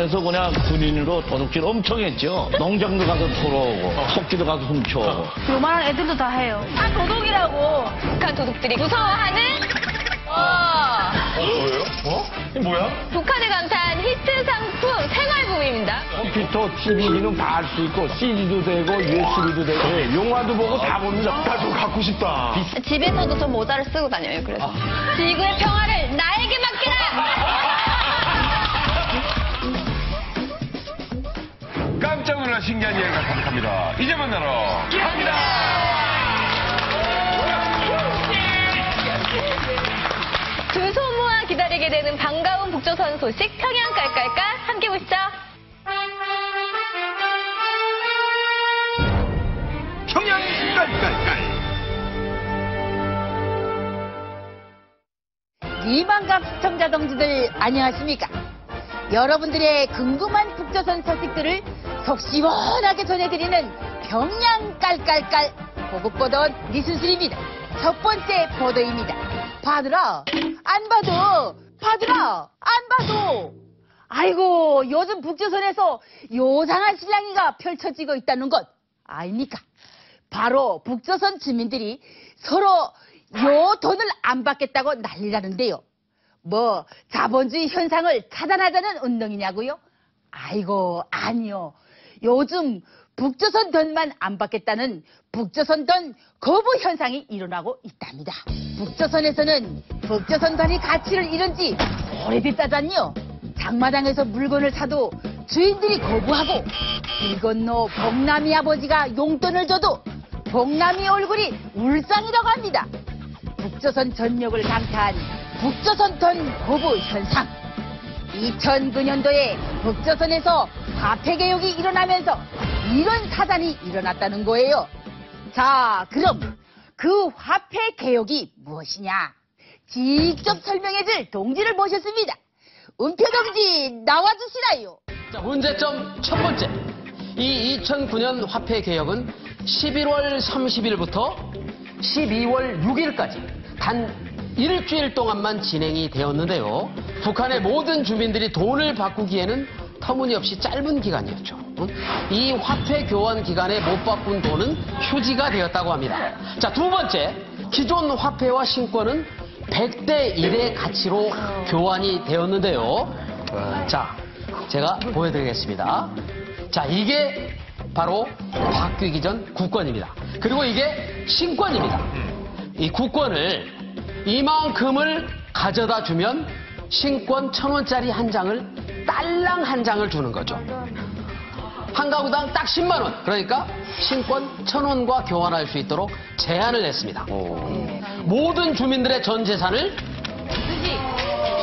북한에서 그냥 군인으로 도둑질 엄청 했죠. 농장도 가서 털어오고, 토끼도 가서 훔쳐오고. 요만한 애들도 다 해요. 다 도둑이라고. 북한 도둑들이 무서워하는 뭐예요? 이게 뭐야? 북한에 감탄 히트 상품 생활품입니다. 컴퓨터, TV는 다 할 수 있고, CD도 되고, USB도 되고, 영화도 보고 다 봅니다. 나 그거 갖고 싶다. 집에서도 저 모자를 쓰고 다녀요. 그래서 지구의 평화를 나에게 맡기라. 깜짝 놀란 신기한 여행을 가득합니다. 이제 만나러 갑니다. 두 손 모아 기다리게 되는 반가운 북조선 소식 평양 깔깔깔 함께 보시죠. 평양 깔깔깔. 이만갑 시청자 동지들 안녕하십니까? 여러분들의 궁금한 북조선 소식들을 속 시원하게 전해드리는 평양 깔깔깔 보급보던 리순실입니다. 첫 번째 보도입니다. 봐들아, 안 봐도, 봐들아, 안 봐도. 아이고, 요즘 북조선에서 요상한 실랑이가 펼쳐지고 있다는 것 아닙니까? 바로 북조선 주민들이 서로 요 돈을 안 받겠다고 난리라는데요. 뭐 자본주의 현상을 차단하자는 운동이냐고요? 아이고, 아니요. 요즘 북조선 돈만 안 받겠다는 북조선 돈 거부 현상이 일어나고 있답니다. 북조선에서는 북조선 돈이 가치를 잃은 지 오래됐다잖요. 장마당에서 물건을 사도 주인들이 거부하고 길 건너 복남이 아버지가 용돈을 줘도 복남이 얼굴이 울상이라고 합니다. 북조선 전역을 강타한 북조선 돈 거부 현상. 2009년도에 북조선에서 화폐 개혁이 일어나면서 이런 사단이 일어났다는 거예요. 자, 그럼 그 화폐 개혁이 무엇이냐? 직접 설명해줄 동지를 모셨습니다. 은표 동지 나와주시라요. 자, 문제점 첫 번째. 이 2009년 화폐 개혁은 11월 30일부터 12월 6일까지 단 일주일 동안만 진행이 되었는데요. 북한의 모든 주민들이 돈을 바꾸기에는 터무니없이 짧은 기간이었죠. 이 화폐 교환 기간에 못 바꾼 돈은 휴지가 되었다고 합니다. 자, 두 번째. 기존 화폐와 신권은 100대 1의 가치로 교환이 되었는데요. 자, 제가 보여드리겠습니다. 자, 이게 바로 바뀌기 전 국권입니다. 그리고 이게 신권입니다. 이 국권을 이만큼을 가져다 주면 신권 1,000원짜리 한 장을 딸랑 한 장을 주는 거죠. 한 가구당 딱 10만 원. 그러니까 신권 1,000원과 교환할 수 있도록 제한을 냈습니다. 모든 주민들의 전 재산을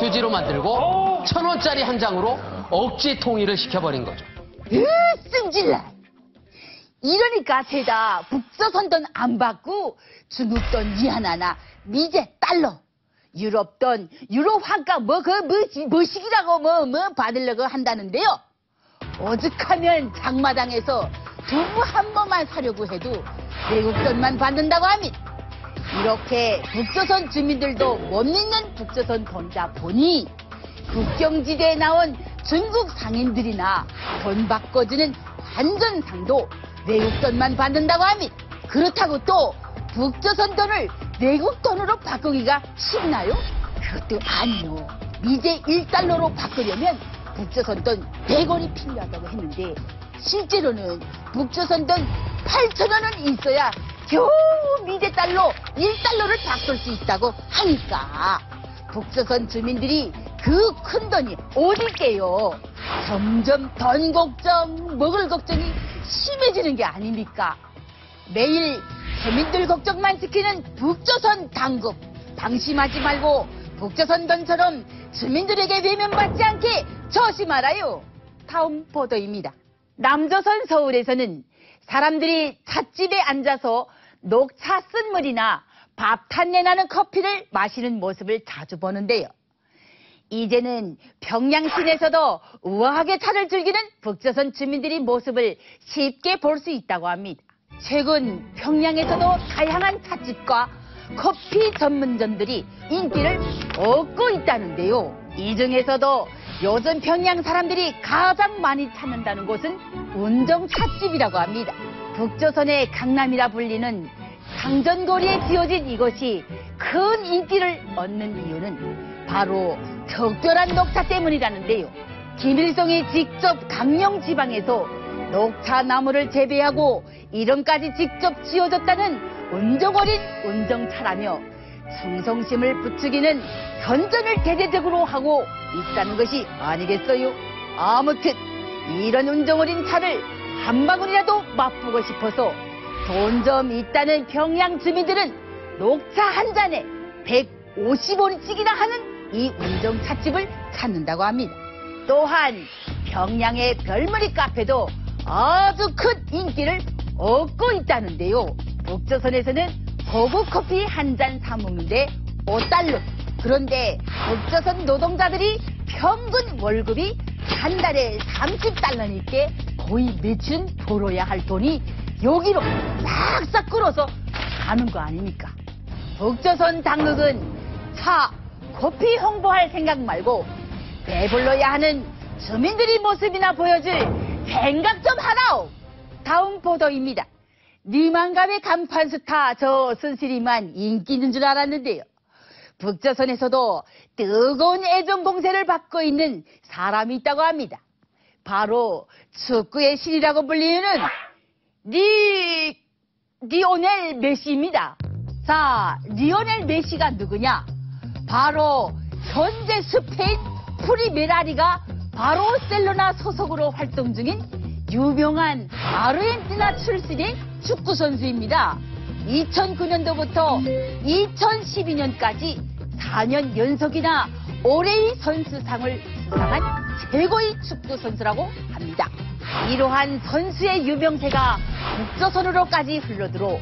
휴지로 만들고 1,000원짜리 한 장으로 억지 통일을 시켜버린 거죠. 승질나. 이러니까 쟤다 북조선 돈 안 받고 중국 돈 위안화나 미제 달러, 유럽 돈, 유로 환가 뭐식이라고 뭐 받으려고 한다는데요. 오죽하면 장마당에서 두부 한 번만 사려고 해도 외국 돈만 받는다고 합니다. 이렇게 북조선 주민들도 못 믿는 북조선 돈자 보니 국경지대에 나온 중국 상인들이나 돈 바꿔주는 환전상도 외국 돈만 받는다고 합니다. 그렇다고 또 북조선 돈을 외국 돈으로 바꾸기가 쉽나요? 그것도 아니요. 미제 1달러로 바꾸려면 북조선 돈 100원이 필요하다고 했는데 실제로는 북조선 돈 8,000원은 있어야 겨우 미제 달러 1달러를 바꿀 수 있다고 하니까 북조선 주민들이 그 큰 돈이 어딜게요. 점점 돈 걱정, 먹을 걱정이 심해지는 게 아닙니까? 매일 서민들 걱정만 지키는 북조선 당국. 방심하지 말고 북조선 돈처럼 주민들에게 외면받지 않게 조심하라요. 다음 보도입니다. 남조선 서울에서는 사람들이 찻집에 앉아서 녹차 쓴 물이나 밥 탄내 나는 커피를 마시는 모습을 자주 보는데요. 이제는 평양 시내에서도 우아하게 차를 즐기는 북조선 주민들의 모습을 쉽게 볼 수 있다고 합니다. 최근 평양에서도 다양한 찻집과 커피 전문점들이 인기를 얻고 있다는데요. 이 중에서도 요즘 평양 사람들이 가장 많이 찾는다는 곳은 운정 찻집이라고 합니다. 북조선의 강남이라 불리는 상전거리에 지어진 이것이 큰 인기를 얻는 이유는 바로 특별한 녹차 때문이라는데요. 김일성이 직접 강령 지방에서 녹차 나무를 재배하고 이름까지 직접 지어줬다는 운정어린 운정차라며 충성심을 부추기는 선전을 대대적으로 하고 있다는 것이 아니겠어요? 아무튼 이런 운정어린 차를 한 방울이라도 맛보고 싶어서 돈 좀 있다는 평양 주민들은 녹차 한 잔에 150원씩이나 하는 이 운정찻집을 찾는다고 합니다. 또한 평양의 별머리 카페도 아주 큰 인기를 얻고 있다는데요. 북조선에서는 고급 커피 한 잔 사 먹는데 5달러. 그런데 북조선 노동자들이 평균 월급이 한 달에 30달러니까 거의 며칠은 벌어야 할 돈이 여기로 싹싹 끌어서 가는 거 아닙니까? 북조선 당국은 차, 커피 홍보할 생각 말고 배불러야 하는 주민들의 모습이나 보여줄 생각 좀 하라오. 다음 보도입니다. 니만갑의 간판 스타 저 순실이만 인기 있는 줄 알았는데요. 북조선에서도 뜨거운 애정 공세를 받고 있는 사람이 있다고 합니다. 바로 축구의 신이라고 불리는 리오넬 메시입니다. 자, 리오넬 메시가 누구냐? 바로 현재 스페인 프리메라리가 바르셀로나 소속으로 활동 중인 유명한 아르헨티나 출신의 축구 선수입니다. 2009년도부터 2012년까지 4년 연속이나 올해의 선수상을 수상한 최고의 축구 선수라고 합니다. 이러한 선수의 유명세가 북조선으로까지 흘러들어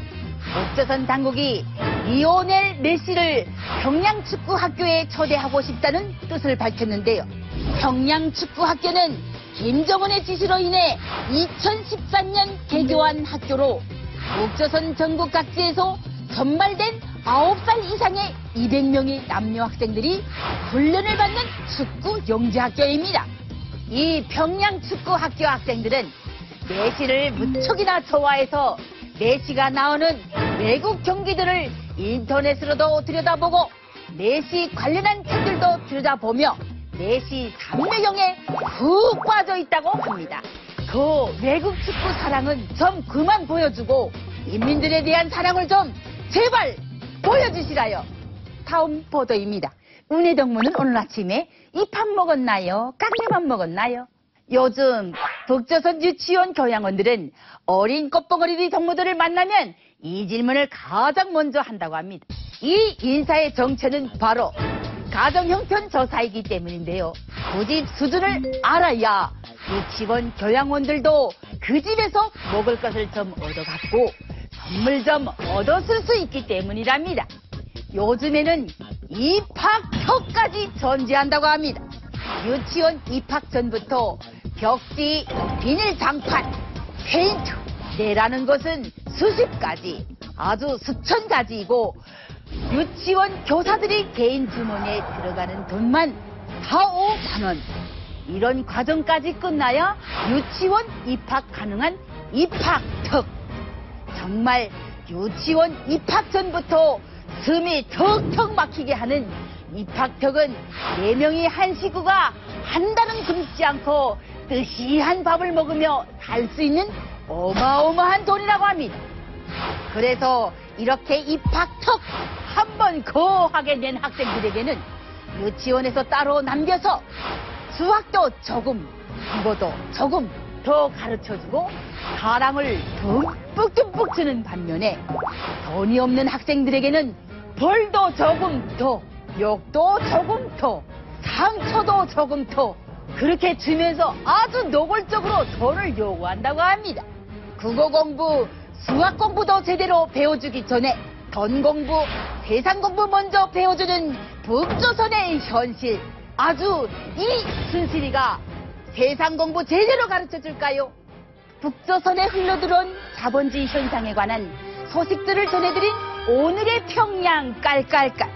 북조선 당국이 리오넬 메시를 평양축구학교에 초대하고 싶다는 뜻을 밝혔는데요. 평양축구학교는 김정은의 지시로 인해 2013년 개교한 학교로 북조선 전국 각지에서 선발된 9살 이상의 200명의 남녀 학생들이 훈련을 받는 축구 영재학교입니다. 이 평양축구학교 학생들은 메시를 무척이나 좋아해서 메시가 나오는 외국 경기들을 인터넷으로도 들여다보고 메시 관련한 책들도 들여다보며 메시 삼매경에 푹 빠져 있다고 합니다. 그 외국 축구 사랑은 좀 그만 보여주고 인민들에 대한 사랑을 좀 제발 보여주시라요. 다음 보도입니다. 은혜동무는 오늘 아침에 입밥 먹었나요? 깡내밥 먹었나요? 요즘 북조선 유치원 교양원들은 어린 꽃봉오리 동무들을 만나면 이 질문을 가장 먼저 한다고 합니다. 이 인사의 정체는 바로 가정 형편 조사이기 때문인데요. 그 집 수준을 알아야 유치원 교양원들도 그 집에서 먹을 것을 좀 얻어갖고 선물 좀 얻었을 수 있기 때문이랍니다. 요즘에는 입학처까지 존재한다고 합니다. 유치원 입학 전부터 벽지, 비닐 장판, 페인트, 내라는 것은 수십 가지, 아주 수천 가지이고 유치원 교사들이 개인 주머니에 들어가는 돈만 4~5만 원. 이런 과정까지 끝나야 유치원 입학 가능한 입학특. 정말 유치원 입학 전부터 숨이 턱턱 막히게 하는 입학특은 4명이 한 식구가 한 달은 굶지 않고 뜨시한 밥을 먹으며 살 수 있는 어마어마한 돈이라고 합니다. 그래서 이렇게 입학특 한 번 거하게 낸 학생들에게는 유치원에서 따로 남겨서 수학도 조금, 국어도 조금 더 가르쳐주고 사랑을 듬뿍듬뿍 주는 반면에 돈이 없는 학생들에게는 벌도 조금 더, 욕도 조금 더, 상처도 조금 더 그렇게 주면서 아주 노골적으로 돈을 요구한다고 합니다. 국어 공부, 수학 공부도 제대로 배워주기 전에 돈 공부, 세상 공부 먼저 배워주는 북조선의 현실. 아주 이 순실이가 세상 공부 제대로 가르쳐줄까요? 북조선에 흘러들어온 자본주의 현상에 관한 소식들을 전해드린 오늘의 평양 깔깔깔.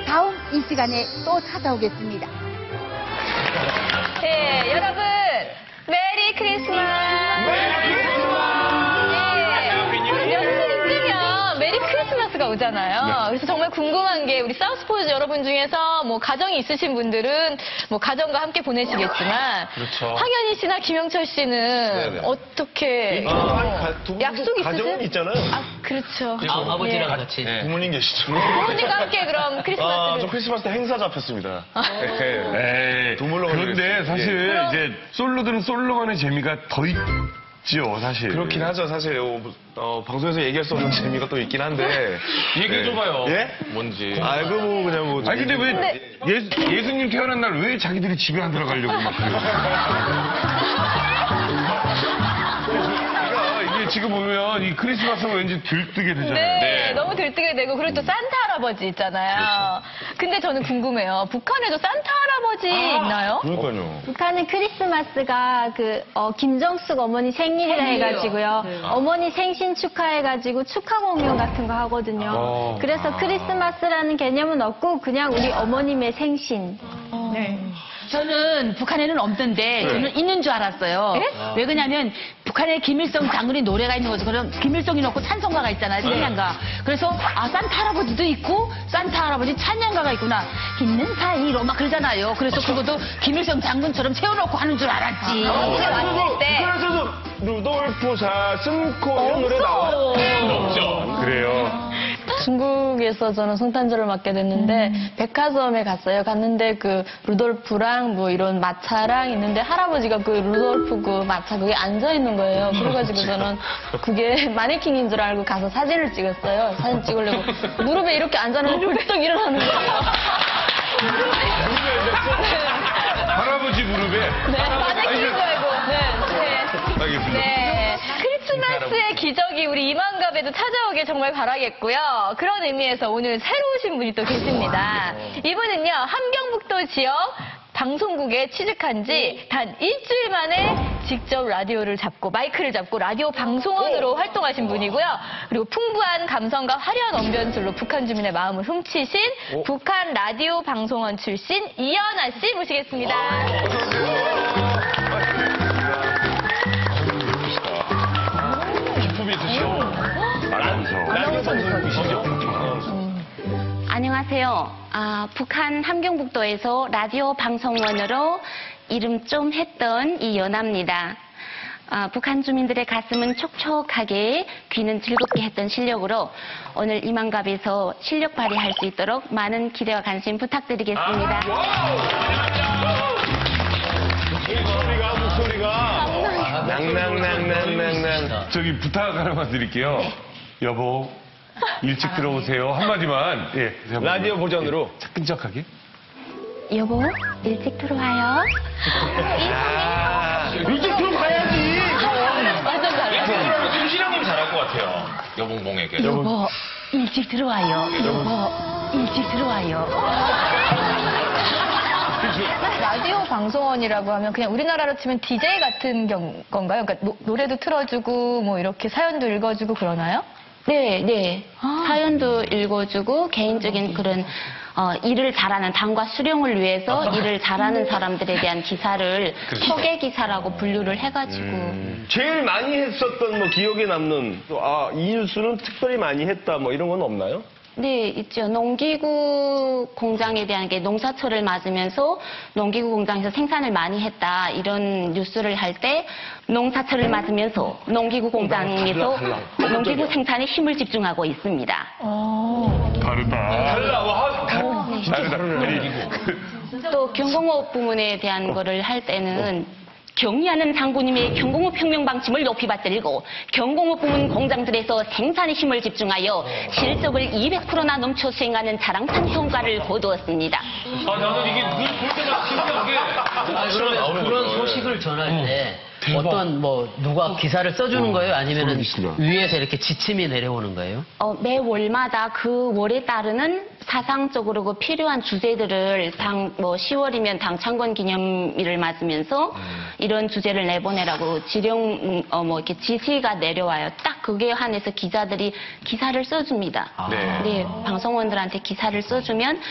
다음 이 시간에 또 찾아오겠습니다. 예, 여러분 메리 크리스마스. 며칠 있으면 메리 크리스마스가 오잖아요. 그래서 정말 궁금한 게 우리 사우스포즈 여러분 중에서 뭐 가정이 있으신 분들은 뭐 가정과 함께 보내시겠지만 그렇죠. 황현희 씨나 김영철 씨는 어떻게 약속 있으세요? 가정은 있잖아요. 아 그렇죠. 아버지랑 같이. 부모님 계시죠? 부모님과 함께 그럼 크리스마스를. 저 크리스마스 때 행사 잡혔습니다. 에이, 두물러 그런데 가지고 사실 이제 솔로들은 솔로만의 재미가 더 있죠, 사실. 그렇긴 하죠. 사실 방송에서 얘기할 수 없는 재미가 또 있긴 한데. 얘기해줘봐요. 예? 뭔지. 알고 뭐 그냥 뭐. 아니 근데 왜 예수님 태어난 날 왜 자기들이 집에 안 들어가려고 막 그래요? 그러니까 이게 지금 보면 이 크리스마스가 왠지 들뜨게 되잖아요. 네, 너무 들뜨게 되고 그리고 또 산타 할아버지 있잖아요. 근데 저는 궁금해요. 북한에도 산타 할아버지 있나요? 그러니까요. 북한은 크리스마스가 김정숙 어머니 생일이라 해가지고요. 어머니 생신 축하해가지고 축하 공연 같은 거 하거든요. 그래서 크리스마스라는 개념은 없고 그냥 우리 어머님의 생신. 저는 북한에는 없는데 저는 있는 줄 알았어요. 왜 그러냐면 북한에 김일성 장군이 노래가 있는 거죠. 그럼 김일성이 넣고 찬송가가 있잖아요. 찬양가. 그래서 산타 할아버지도 있고 산타 할아버지 찬양가가 있구나. 있는 사이로 막 그러잖아요. 그래서 그것도 김일성 장군처럼 세워놓고 하는 줄 알았지. 집에 왔을 때 그래서 루돌프 사슴코 이런 노래 나와요? 없죠. 그래요. 중국에서 저는 성탄절을 맞게 됐는데 백화점에 갔어요. 갔는데 그 루돌프랑 뭐 이런 마차랑 있는데 할아버지가 그 루돌프 그 마차 그게 앉아 있는 거예요. 그래가지고 저는 그게 마네킹인 줄 알고 가서 사진을 찍었어요. 사진 찍으려고 무릎에 이렇게 앉아놓고 벌떡 일어나는 거예요. 할아버지 무릎에. 네, 마네킹인 줄 알고. 알겠습니다. 네. 크리스마스의 기적이 우리 이만갑에도 찾아오길 정말 바라겠고요. 그런 의미에서 오늘 새로 오신 분이 또 계십니다. 이분은요, 함경북도 지역 방송국에 취직한 지 단 일주일 만에 직접 라디오를 잡고 마이크를 잡고 라디오 방송원으로 활동하신 분이고요. 그리고 풍부한 감성과 화려한 언변술로 북한 주민의 마음을 훔치신 북한 라디오 방송원 출신 이연아 씨 모시겠습니다. 기품이 있으시죠? 라디오 방송이시죠? 안녕하세요. 북한 함경북도에서 라디오 방송원으로 이름 좀 했던 이연아입니다. 북한 주민들의 가슴은 촉촉하게 귀는 즐겁게 했던 실력으로 오늘 이만갑에서 실력 발휘할 수 있도록 많은 기대와 관심 부탁드리겠습니다. 목소리가 낭낭낭낭낭낭. 저기 부탁 하나만 드릴게요. 여보, 일찍 들어오세요. 한마디만. 예. 라디오 버전으로. 차근적하게. 여보, 일찍 들어와요. 일찍 들어가야지. 완전 잘해요. 김신영님 잘할 것 같아요. 여봉봉에게. 여보, 일찍 들어와요. 여보, 일찍 들어와요. 라디오 방송원이라고 하면 그냥 우리나라로 치면 DJ 같은 건가요? 그러니까 노래도 틀어주고 뭐 이렇게 사연도 읽어주고 그러나요? 네. 사연도 읽어주고 개인적인 그런 일을 잘하는 당과 수령을 위해서 일을 잘하는 사람들에 대한 기사를 소개 기사라고 분류를 해가지고 제일 많이 했었던 뭐 기억에 남는 이 뉴스는 특별히 많이 했다 뭐 이런 건 없나요? 네, 있죠. 농기구 공장에 대한 게 농사철을 맞으면서 농기구 공장에서 생산을 많이 했다. 이런 뉴스를 할 때 농사철을 맞으면서 농기구 공장에서 농기구 생산에 힘을 집중하고 있습니다. 다르다. 다르다. 또 경공업 부문에 대한 거를 할 때는 경리하는 장군님의 경공업 혁명 방침을 높이 받들고 경공업 부문 공장들에서 생산에 힘을 집중하여 실적을 200%나 넘쳐 수행하는 자랑스러운 성과를 거두었습니다. 나는 이게 볼 때마다 신기한 게. 그러면 그런 소식을 전할 때 어떤 뭐 누가 기사를 써주는 거예요? 아니면은 위에서 이렇게 지침이 내려오는 거예요? 매 월마다 그 월에 따르는 사상적으로 그 필요한 주제들을 뭐 10월이면 당 창건 기념일을 맞으면서 이런 주제를 내보내라고 지령 뭐 이렇게 지시가 내려와요. 딱 그게 한해서 기자들이 기사를 써줍니다. 네, 방송원들한테 기사를 써주면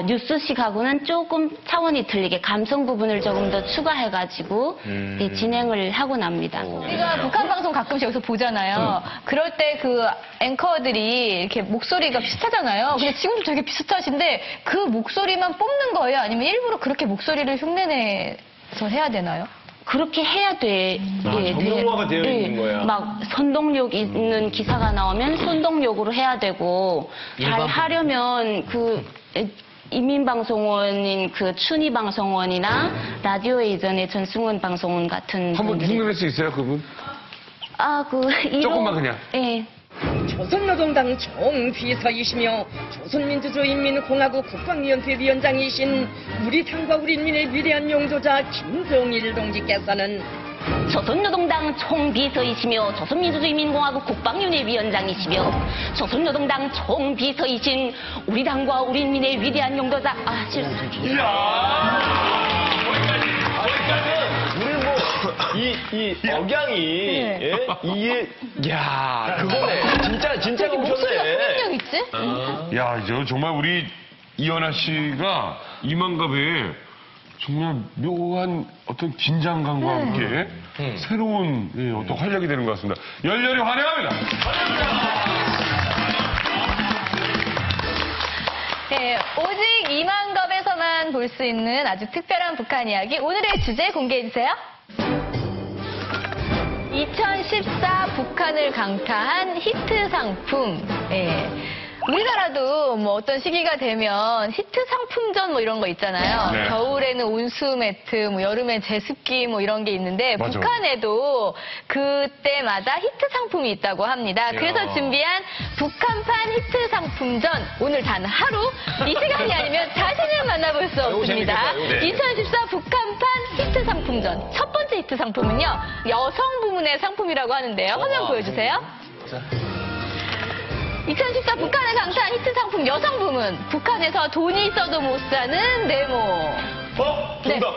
뉴스식하고는 조금 차원이 틀리게 감성 부분을 조금 더 추가해가지고 네, 진행을 하고 납니다. 우리가 북한 방송 가끔씩 여기서 보잖아요. 그럴 때 그 앵커들이 이렇게 목소리가 비슷하잖아요. 근데 지금도 되게 비슷하신데 그 목소리만 뽑는 거예요? 아니면 일부러 그렇게 목소리를 흉내내서 해야 되나요? 그렇게 해야 돼. 전문화가 되어 있는 거야. 막 선동력 있는 기사가 나오면 선동력으로 해야 되고 잘 하려면 인민방송원인 춘희방송원이나 라디오 예전에 전승원 방송원 같은 한번 분들이 흉내낼 수 있어요, 그분? 조금만 그냥. 예. 조선노동당 총비서이시며 조선민주주의인민공화국 국방위원회 위원장이신 우리 당과 우리 인민의 위대한 용도자 김정일 동지께서는 조선노동당 총비서이시며 조선민주주의인민공화국 국방위원회 위원장이시며 조선노동당 총비서이신 우리 당과 우리 인민의 위대한 용도자 이 억양이, 예? 그거네. 진짜 목소리가 오셨네. 소리력 있지? 야, 정말 우리 이연아 씨가 이만갑에 정말 묘한 어떤 긴장감과 함께 새로운 어떤 활력이 되는 것 같습니다. 열렬히 환영합니다. 네, 오직 이만갑에서만 볼 수 있는 아주 특별한 북한 이야기. 오늘의 주제 공개해주세요. 2014 북한을 강타한 히트 상품. 예. 우리나라도 뭐 어떤 시기가 되면 히트 상품전 뭐 이런 거 있잖아요. 네. 겨울에는 온수 매트, 뭐 여름엔 제습기 뭐 이런 게 있는데 맞아. 북한에도 그때마다 히트 상품이 있다고 합니다. 그래서 준비한 북한판 히트 상품전 오늘 단 하루 이 시간이 아니면 자신을 만나볼 수 없습니다. 재밌겠다, 이거. 2014 북한판 히트 상품전 첫 번째 히트 상품은요 여성 부문의 상품이라고 하는데요. 화면 보여주세요. 2014 북한을 강타한 히트 상품 여성 부문. 북한에서 돈이 있어도 못 사는 네모. 정답.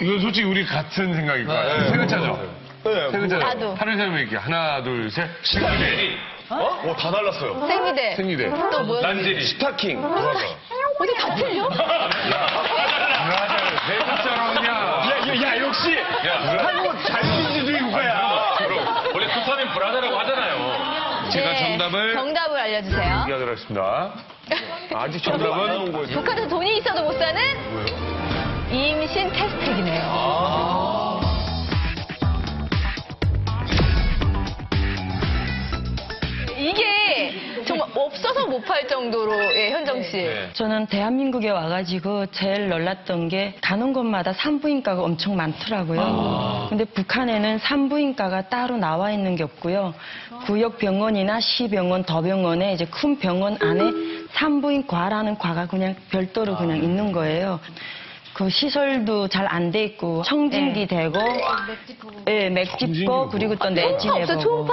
이건 솔직히 우리 같은 생각일 거야. 세 글자죠? 세 글자죠? 나도. 하는 사람이 이렇게 하나, 둘, 셋. 생리대. 다 달랐어요. 생리대. 생리대. 또 뭐야? 란제리. 스타킹. 어디 다 틀려? 세 글자로 그냥. 야, 역시. 한국 자유민주주의 국가야. 원래 쿠파민 브라더라고 하잖아요. 제가 정답을 알려주세요. 얘기하도록 하겠습니다. 아직 정답은 북한에서 돈이 있어도 못 사는 임신 테스트기네요. 이게 정말 없어서 못 팔 정도로, 예, 현정 씨. 저는 대한민국에 와가지고 제일 놀랐던 게 가는 곳마다 산부인과가 엄청 많더라고요. 근데 북한에는 산부인과가 따로 나와 있는 게 없고요. 구역 병원이나 시병원, 더병원에 이제 큰 병원 안에 산부인과라는 과가 그냥 별도로 그냥 있는 거예요. 그 시설도 잘 안 돼 있고 청진기 대고, 맥 짚고 그리고 또 내지 없어, 초음파?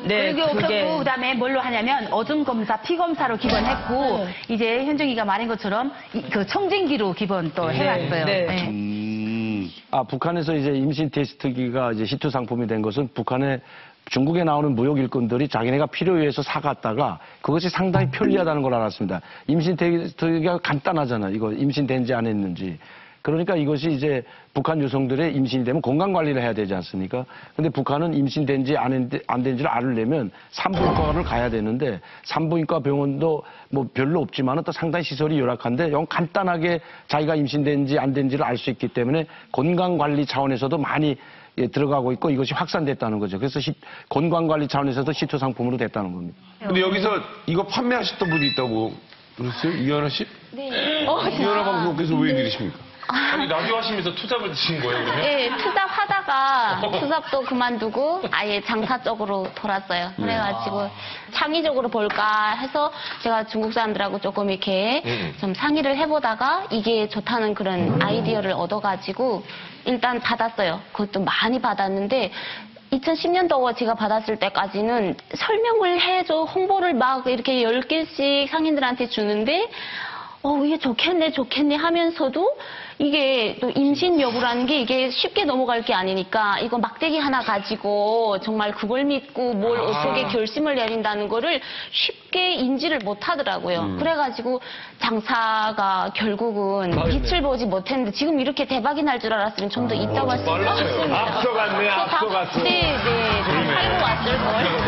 네, 그게 없었고 그다음에 뭘로 하냐면 어중 검사, 피 검사로 기본했고 이제 현정이가 말한 것처럼 그 청진기로 기본 또 해왔어요. 북한에서 이제 임신 테스트기가 이제 히트 상품이 된 것은 북한의 중국에 나오는 무역 일꾼들이 자기네가 필요에 의해서 사갔다가 그것이 상당히 편리하다는 걸 알았습니다. 임신 테스트기가 간단하잖아. 이거 임신된지 안 했는지. 그러니까 이것이 이제 북한 여성들의 임신이 되면 건강관리를 해야 되지 않습니까? 근데 북한은 임신된지 안 된지를 알려면 산부인과를 가야 되는데 산부인과 병원도 뭐 별로 없지만은 또 상당히 시설이 열악한데 영 간단하게 자기가 임신된지 안 된지를 알 수 있기 때문에 건강관리 차원에서도 많이 들어가고 있고 이것이 확산됐다는 거죠. 그래서 건강관리 차원에서도 히트 상품으로 됐다는 겁니다. 근데 여기서 이거 판매하셨던 분이 있다고 그랬어요? 이현아 씨? 네. 이현아 방송국에서 왜 이러십니까? 아니, 라디오 하시면서 투잡을 드신 거예요, 그러면? 예, 투잡하다가 투잡도 그만두고 아예 장사 쪽으로 돌았어요. 그래가지고 창의적으로 볼까 해서 제가 중국 사람들하고 조금 이렇게 좀 상의를 해보다가 이게 좋다는 그런 아이디어를 얻어가지고 일단 받았어요. 그것도 많이 받았는데 2010년도 제가 받았을 때까지는 설명을 해줘, 홍보를 막 이렇게 10개씩 상인들한테 주는데 이게 좋겠네 하면서도 이게 또 임신 여부라는 게 이게 쉽게 넘어갈 게 아니니까 이거 막대기 하나 가지고 정말 그걸 믿고 뭘 어떻게 결심을 내린다는 거를 쉽게 인지를 못 하더라고요. 그래가지고 장사가 결국은 빛을 보지 못했는데 지금 이렇게 대박이 날 줄 알았으면 좀 더 있다고 할 수 있습니다. 앞서갔네, 앞서갔어. 네, 잘 살고 왔을걸.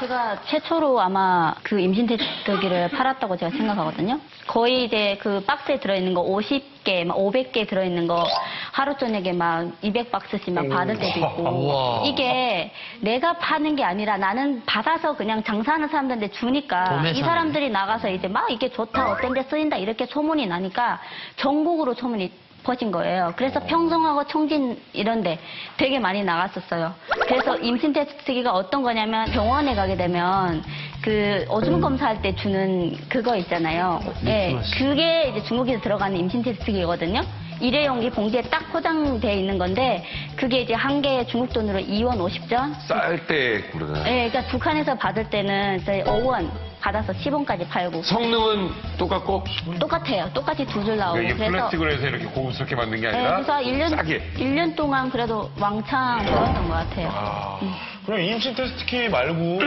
제가 최초로 아마 그 임신 테스트기를 팔았다고 제가 생각하거든요. 거의 이제 그 박스에 들어있는 거 50개, 막 500개 들어있는 거 하루 저녁에 막 200박스씩 막 받을 때도 있고. 이게 내가 파는 게 아니라 나는 받아서 그냥 장사하는 사람들한테 주니까 이 사람들이 나가서 이제 막 이게 좋다, 어떤 데 쓰인다 이렇게 소문이 나니까 전국으로 소문이 퍼진 거예요. 그래서 평성하고 청진 이런데 되게 많이 나갔었어요. 그래서 임신 테스트기가 어떤 거냐면 병원에 가게 되면 그 오줌 검사할 때 주는 그거 있잖아요. 예, 그게 이제 중국에서 들어가는 임신 테스트기거든요. 일회용기 봉지에 딱 포장돼 있는 건데 그게 이제 한 개에 중국 돈으로 2원 50전. 쌀 때 그러나. 네, 그러니까 북한에서 받을 때는 저희 5원 받아서 10원까지 팔고. 성능은 똑같고? 똑같아요. 똑같이 두 줄 나오고. 이게 플라스틱으로 해서 이렇게 고급스럽게 만든 게 네, 아니라 그래서 1년, 싸게. 1년 동안 그래도 왕창 벌었던 것 같아요. 그럼 임신 테스트키 말고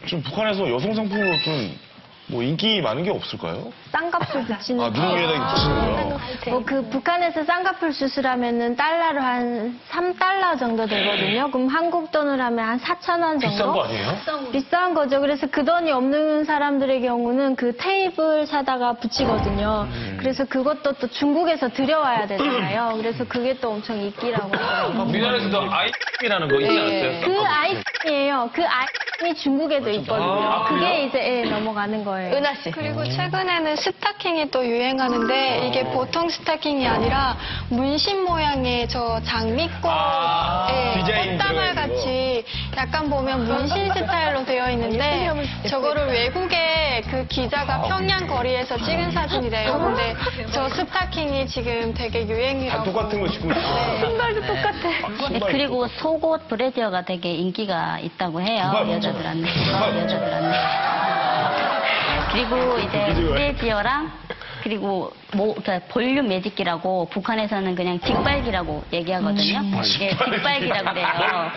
좀 북한에서 여성 상품으로 좀 뭐 인기 많은 게 없을까요? 쌍꺼풀 붙이는 아, 눈 위에다 붙이는 거요? 뭐 그 북한에서 쌍꺼풀 수술하면은 달러로 한 3달러 정도 되거든요. 그럼 한국 돈으로 하면 한 4,000원 정도? 비싼 거 아니에요? 비싼 거죠. 그래서 그 돈이 없는 사람들의 경우는 그 테이블 사다가 붙이거든요. 그래서 그것도 또 중국에서 들여와야 되잖아요. 그래서 그게 또 엄청 인기라고 하더라고요. 우리나라에서도 아이템이라는 거 있지 않았어요? 그 아이템이에요. 그 아이템이 중국에도 있거든요. 그게 이제 넘어가는 거예요. 은하 씨. 그리고 최근에는 스타킹이 또 유행하는데 이게 보통 스타킹이 아니라 문신 모양의 저 장미꽃, 디자인 꽃다발 같이 약간 보면 문신 스타일로 되어 있는데 저거를 외국에 그 기자가 평양 거리에서 찍은 사진이래요. 근데 저 스타킹이 지금 되게 유행이라고. 똑같은 거 신고 있어. 신발도 똑같아. 네, 그리고 속옷 브래지어가 되게 인기가 있다고 해요. 여자들한테. 그리고 이제 브래지어랑 그리고 볼륨 매직기라고 북한에서는 그냥 직발기라고 얘기하거든요. 예, 직발기라고 그래요.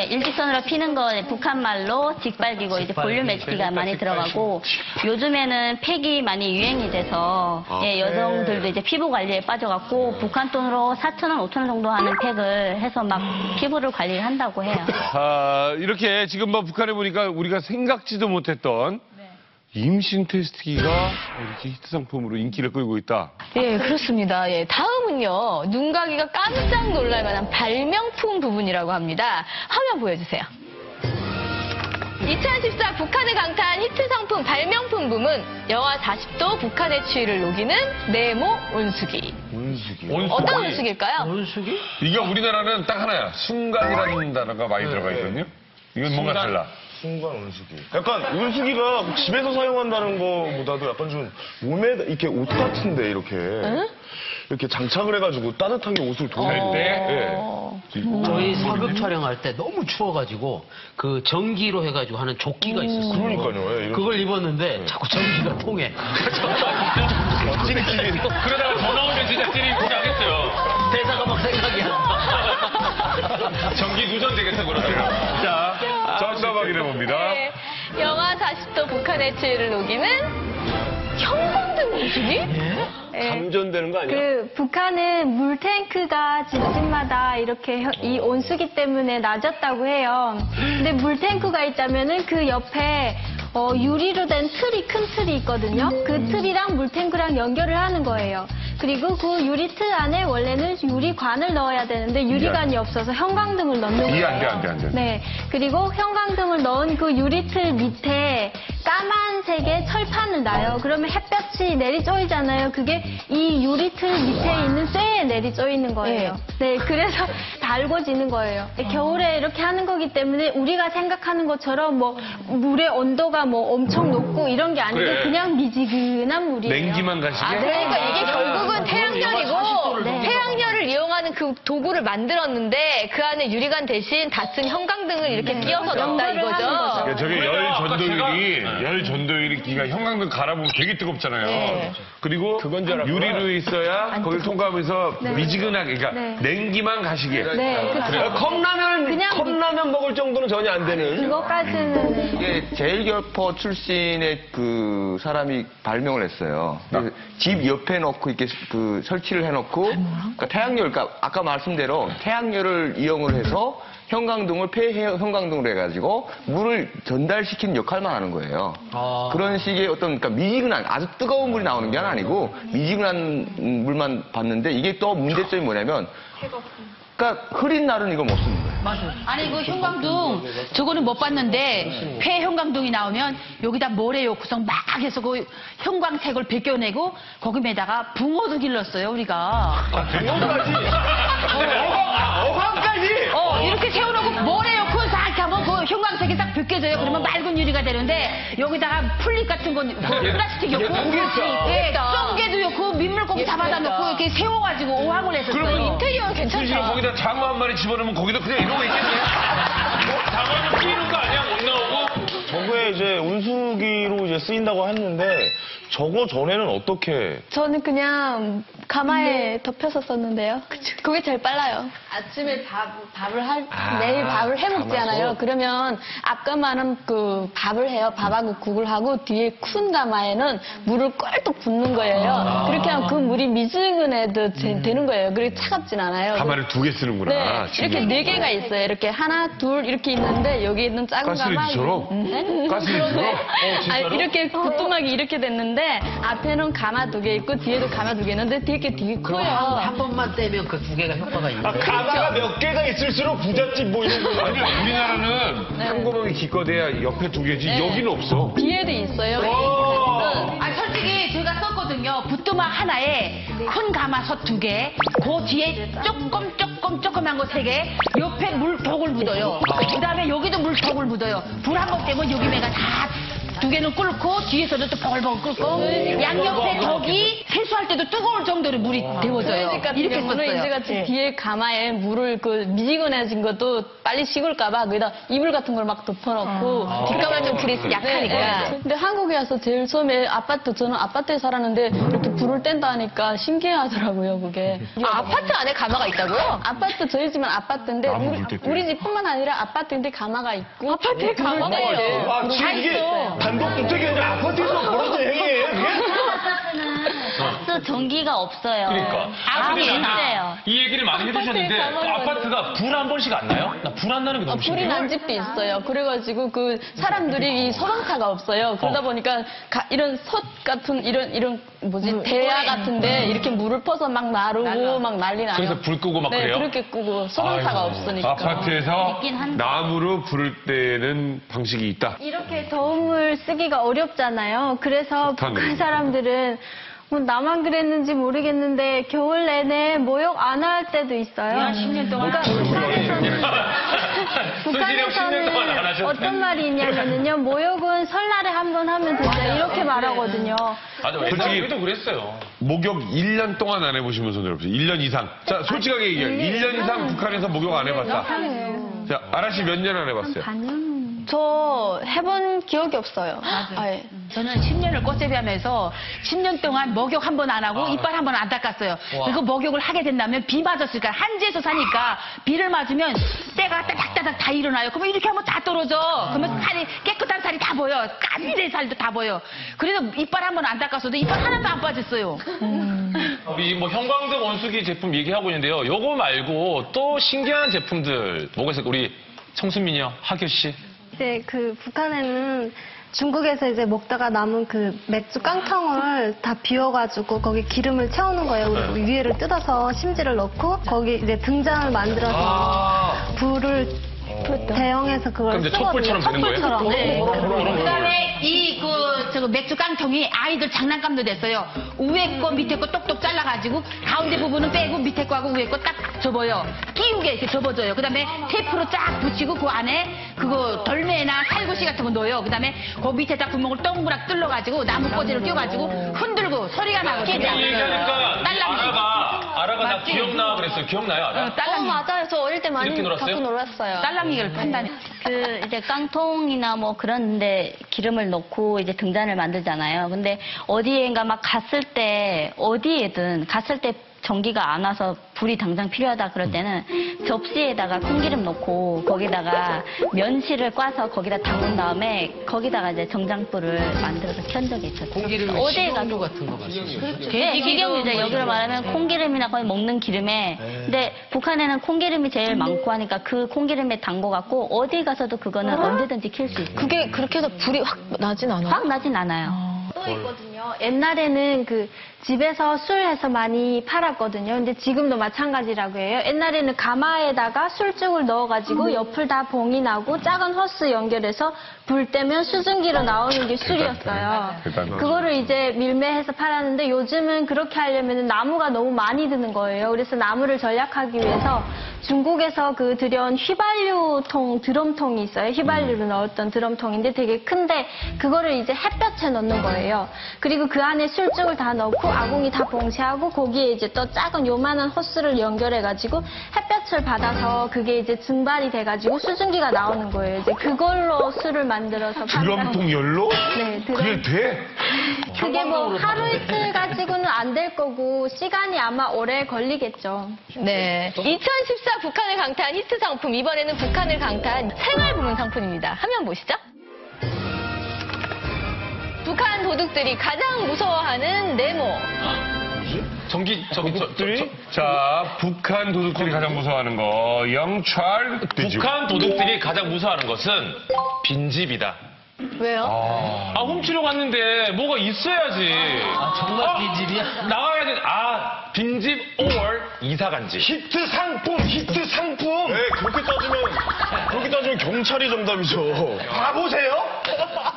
일직선으로 피는 거 북한 말로 직발기고 이제 볼륨 매직기가 많이 들어가고 요즘에는 팩이 많이 유행이 돼서 여성들도 이제 피부 관리에 빠져갖고 북한 돈으로 4,000원, 5,000원 정도 하는 팩을 해서 막 피부를 관리를 한다고 해요. 이렇게 지금 뭐 북한에 보니까 우리가 생각지도 못했던 임신 테스트기가 이렇게 히트 상품으로 인기를 끌고 있다. 예, 그렇습니다. 예, 다음은요. 눈가기가 깜짝 놀랄 만한 발명품 부분이라고 합니다. 화면 보여주세요. 2014 북한을 강타한 히트 상품 발명품 부문 영하 40도 북한의 추위를 녹이는 네모 온수기. 어떤 온수기일까요? 온수기? 이게 우리나라는 딱 하나야. 순간이라는 단어가 많이 들어가 있거든요. 이건 뭔가 달라. 순간 온수기. 약간 온수기가 집에서 사용한다는 거보다도 약간 좀 몸에 이렇게 옷 같은데 이렇게 장착을 해가지고 따뜻하게 옷을 도울 때. 저희 사극 촬영할 때 너무 추워가지고 그 전기로 해가지고 하는 조끼가 있었어요. 그러니까요. 그걸 입었는데 자꾸 전기가 통해. 그러다가 더 나오면 진짜 찌릿 하겠어요. 대사가 막 생각이 안 나. 전기 누전 되겠어 그러다가. 자, 정답 확인해 봅니다. 네, 영하 40도 북한의 추위를 녹이는 형광등 온수기? 감전되는 거 아니야? 그 북한은 물탱크가 집집마다 이렇게 이 온수기 때문에 낮았다고 해요. 근데 물탱크가 있다면은 그 옆에 유리로 된 틀이, 큰 틀이 있거든요. 그 틀이랑 물탱크랑 연결을 하는 거예요. 그리고 그 유리 틀 안에 원래는 유리관을 넣어야 되는데 유리관이 없어서 형광등을 넣는 거예요. 안 돼. 네. 그리고 형광등을 넣은 그 유리 틀 밑에 까만색의 철판을 놔요. 그러면 햇볕이 내리쬐이잖아요. 그게 이 유리 틀 밑에 있는 쇠에 내리쬐이는 거예요. 네. 그래서 달궈지는 거예요. 겨울에 이렇게 하는 거기 때문에 우리가 생각하는 것처럼 뭐 물의 온도가 뭐 엄청 높고 이런 게 아니고 그래. 그냥 미지근한 물이에요. 냉기만 가시게? 그러니까 이게 결국은 태양열이고 태양열을 이용한 하는 그 도구를 만들었는데 그 안에 유리관 대신 닫힌 형광등을 이렇게 끼워서 넣었다 이거죠. 그러니까 저게 열 전도율이 기가 형광등 갈아보면 되게 뜨겁잖아요. 네. 그리고 유리로 있어야 거기를 통과하면서 네. 미지근하게, 그러니까 네. 냉기만 가시게. 네, 그렇죠. 컵라면 먹을 정도는 전혀 안 되는. 그거까지는. 이게 제일교포 출신의 그 사람이 발명을 했어요. 그래서 집 옆에 놓고 이렇게 그 설치를 해놓고, 그러니까 태양열, 그러니까 아까 말씀대로 태양열을 이용을 해서 형광등을 형광등으로 해가지고 물을 전달시키는 역할만 하는 거예요. 그런 식의 어떤, 그러니까 미지근한, 아주 뜨거운 물이 나오는 게 아니고 미지근한 물만 받는데 이게 또 문제점이 뭐냐면, 그러니까 흐린 날은 이걸 못 쓰는 거예요. 맞아요. 아니, 그 형광등, 저거는 못 봤는데, 폐 형광등이 나오면 여기다 모래요 구성 막 해서 그 형광색을 벗겨내고, 거기에다가 붕어도 길렀어요, 우리가. 붕어까지? 어항까지? 이렇게 세워놓고 모래요 구싹 하면 그 형광색이 싹 벗겨져요. 그러면 맑은 유리가 되는데, 여기다가 풀잎 같은 건, 플라스틱 넣고, 쫑개도 넣고, 민물고기 잡아다 놓고, 이렇게 세워가지고 오항을 했었어요. 그러면 인테리어 괜찮죠? 거기다 장어 한 마리 집어넣으면 거기다 그냥 이러고 있겠네. 장어는 끼는 거 아니야? 못 나오고? 저거에 이제 온수기로 이제 쓰인다고 했는데 저거 전에는 어떻게? 저는 그냥 가마에 덮여서 썼는데요. 그게 제일 빨라요. 아침에 매일 밥을 해 먹잖아요. 그러면 앞가마는 그 밥을 해요. 밥하고 국을 하고 뒤에 큰 가마에는 물을 껄떡 붓는 거예요. 그렇게 하면 그 물이 미지근해도 되는 거예요. 그리고 차갑진 않아요. 가마를 2개 쓰는구나. 네, 이렇게 4개가 있어요. 이렇게 하나, 둘 이렇게 있는데 여기 있는 작은 가마. 가스레인지처럼? 네? 가스레인지처럼? 아니, 이렇게 부뚜막이 이렇게 됐는데 앞에는 가마 2개 있고 뒤에도 가마 2개 있는데 되게 커요. 한 번만 떼면 그 2개가 효과가 있는 거예요. 가마가 몇 개가 있을수록 부잣집 뭐 이런 거. 아니, 우리나라는 한 구멍이 기껏해야 옆에 2개지 여기는 없어. 뒤에도 있어요. 솔직히 제가 썼거든요. 부뚜막 하나에 큰 가마솥 2개, 그 뒤에 조금한 거 3개, 옆에 물독을 묻어요. 그 다음에 여기도 물독을 묻어요. 불 한 번 떼면 여기 매가 다 2개는 끓고 뒤에서도 또 버글버글 끓고 양옆에 덕이 세수할 때도 뜨거울 정도로 물이 데워져요. 그러니까 이렇게 저는 썼어요. 이제같이 뒤에 가마에 물을 그 미지근해진 것도 빨리 식을까봐 거기다 이불 같은 걸 막 덮어놓고 뒷가마 좀 그래서 약하니까. 근데 한국에 와서 제일 처음에 저는 아파트에 살았는데 이렇게 불을 뗀다 하니까 신기하더라고요, 그게. 아파트 안에 가마가 있다고요? 아파트, 저희 집은 아파트인데 우리 집뿐만 아니라 아파트인데 가마가 있고 아파트에 가마가 있어요. 아, 지금 이게 단독주택이 아니라 아파트에서 벌어진 행위예요, 그게? 가스 전기가 없어요. 그러니까. 아무리 있어요. 이 얘기를 많이 해주셨는데 아파트가 불 한 번씩 안 나요? 나 불 안 나는 게 너무 불이 신기해요. 난 집도 있어요. 그래가지고 그 사람들이 이 소방차가 없어요. 그러다 보니까 이런 솥 같은 이런 대야 같은데 이렇게 물을 퍼서 막 나르고 막 난리 나요. 그래서 불 끄고 막 네, 그래요? 그렇게 끄고 소방차가 아이고, 없으니까. 아파트에서 나무로 불을 때는 방식이 있다. 이렇게 더운 물 쓰기가 어렵잖아요. 그래서 좋다네. 북한 사람들은 뭐 나만 그랬는지 모르겠는데 겨울 내내 모욕 안 할 때도 있어요. 10년 동안. 북한에서는 어떤 말이 있냐면요. 모욕은 설날에 한 번 하면 된다. 이렇게 말하거든요. 맞아, 솔직히 우리도 그랬어요. 목욕 1년 동안 안 해보신 분들 없어요. 1년 이상. 자, 솔직하게 얘기해요. 1년 이상 북한에서 목욕 안 해봤다. 자, 아라 씨 몇 년 안 해봤어요? 반년. 저 해본 기억이 없어요. 맞아요. 저는 10년을 꽃제비 하면서 10년 동안 목욕 한 번 안 하고 이빨 한 번 안 닦았어요. 그리고 목욕을 하게 된다면 비 맞았으니까 한지에서 사니까 비를 맞으면 때가 따닥따닥 다 일어나요. 그러면 이렇게 하면 다 떨어져. 그러면 살이 깨끗한 살이 다 보여. 까미된 살도 다 보여. 그래서 이빨 한 번 안 닦았어도 이빨 하나도 안 빠졌어요. 우리 뭐 형광등 온수기 제품 얘기하고 있는데요. 요거 말고 또 신기한 제품들 뭐가 있을까? 우리 청순민이요, 하교 씨. 이제 그 북한에는 중국에서 이제 먹다가 남은 그 맥주 깡통을 다 비워가지고 거기 기름을 채우는 거예요. 위에를 뜯어서 심지를 넣고 거기 이제 등잔을 만들어서 불을 대용해서 그걸 그럼 이제 촛불처럼 되는 거예요? 촛불처럼. 네. 그다음에 저거 맥주 깡통이 아이들 장난감도 됐어요. 위에 거 밑에 거 똑똑 잘라가지고 가운데 부분은 빼고 밑에 거하고 위에 거 딱 접어요. 끼우게 이렇게 접어줘요. 그다음에 테이프로 쫙 붙이고 그 안에 그거 덜매나 칼국시 같은 거 넣어요. 그다음에 그 밑에 딱 구멍을 동그랗게 뚫러가지고 나무 꽂이를 껴가지고 흔들고 소리가 나고 얘기하니까 아라가 나 기억나 그랬어요. 기억나요, 아라? 맞아요. 저 어릴 때 많이 이렇게 놀았어요? 갖고 놀았어요. 딸랑이를 판단. 그 이제 깡통이나 뭐 그런데 기름을 넣고 이제 등잔을 만들잖아요. 근데 어디엔가 막 갔을 때 어디에든 갔을 때 전기가 안 와서 불이 당장 필요하다 그럴 때는 접시에다가 콩기름 넣고 거기다가 면실을 꽈서 거기다 담근 다음에 거기다가 이제 정장불을 만들어서 켠 적이 있었어요. 콩기름이 어디에 식용유 가도 같은 거 말씀이시죠? 그렇죠. 네, 식용유죠. 여기로 말하면 콩기름이나 거의 먹는 기름에. 근데 북한에는 콩기름이 제일 많고 하니까 그 콩기름에 담궈갖고 어디 가서도 그거는 언제든지 킬 수 있어요. 그게 그렇게 해서 불이 확 나진 않아요? 확 나진 않아요. 또 있거든요. 옛날에는 그 집에서 술 해서 많이 팔았거든요. 근데 지금도 마찬가지라고 해요. 옛날에는 가마에다가 술죽을 넣어가지고 옆을 다 봉이 나고 작은 호스 연결해서 불 때면 수증기로 나오는 게 술이었어요. 그거를 이제 밀매해서 팔았는데 요즘은 그렇게 하려면 나무가 너무 많이 드는 거예요. 그래서 나무를 절약하기 위해서 중국에서 그 들여온 휘발유통, 드럼통이 있어요. 휘발유를 넣었던 드럼통인데 되게 큰데 그거를 이제 햇볕에 넣는 거예요. 그리고 그 안에 술죽을 다 넣고 아궁이 다 봉쇄하고 거기에 이제 또 작은 요만한 호스를 연결해가지고 햇볕을 받아서 그게 이제 증발이 돼가지고 수증기가 나오는 거예요. 이제 그걸로 술을 만들어서 드럼통 열로? 네, 그게 돼? 그게 뭐 하루 이틀 가지고는 안 될 거고 시간이 아마 오래 걸리겠죠. 네. 2014 북한을 강타한 히트 상품, 이번에는 북한을 강타한 생활 부문 상품입니다. 화면 보시죠. 북한 도둑들이 가장 무서워하는 네모. 자, 북한 도둑들이 가장 무서워하는 거. 영찰. 북한 도둑들이 가장 무서워하는 것은 빈집이다. 왜요? 훔치러 갔는데 뭐가 있어야지. 정말 빈집이야? 나와야 돼. 빈집 or 이사 간집. 히트 상품! 네, 그렇게 따지면 경찰이 정답이죠. 가보세요?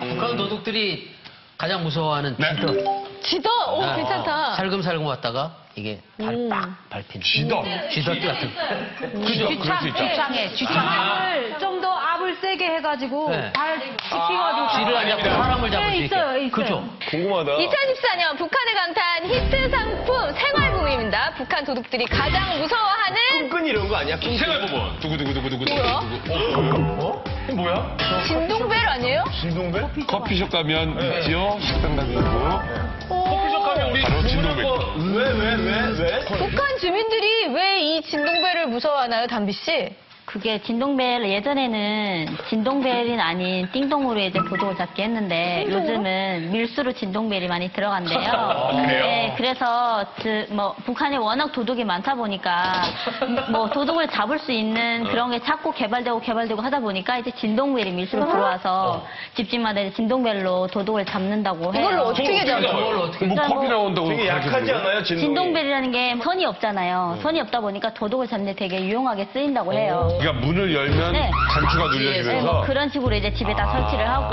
북한 도둑들이 가장 무서워하는 지덕. 지덕? 오, 괜찮다. 살금살금 왔다가 이게 딱 밟힌. 지덕 같은. 그죠? 그럴 수 있죠. 쥐창을 좀 더 압을 세게 해가지고 네. 발 지키가지고 쥐를 안 잡고 사람을 잡을 수 있게. 있어요. 그죠? 궁금하다. 2014년 북한을 강타한 히트 상품 생활부문입니다. 북한 도둑들이 가장 무서워하는 끈끈 이런 거 아니야? 생활 부분. 두구두구두구두구. 뭐야? 진동벨 아니에요? 진동벨? 커피숍 가면 있지요? 식당 가면 있고. 커피숍 가면 우리 바로 진동벨. 왜? 북한 주민들이 왜 이 진동벨을 무서워하나요, 담비 씨? 그게 진동벨 예전에는 진동벨이 아닌 띵동으로 이제 도둑을 잡게 했는데 요즘은 밀수로 진동벨이 많이 들어간대요. 그래요? 네, 그래서 북한에 워낙 도둑이 많다 보니까 뭐 도둑을 잡을 수 있는 그런 게 자꾸 개발되고 하다 보니까 이제 진동벨이 밀수로 들어와서 집집마다 이제 진동벨로 도둑을 잡는다고 해요. 이걸로 어떻게 잡아요? 뭐 커피 나온다고. 되게 약하지 않아요, 진동이? 진동벨이라는 게 선이 없잖아요. 선이 없다 보니까 도둑을 잡는 데 되게 유용하게 쓰인다고 해요. 그러니까 문을 열면 네. 단추가 네, 눌려지면서. 뭐 그런 식으로 이제 집에다 설치를 하고.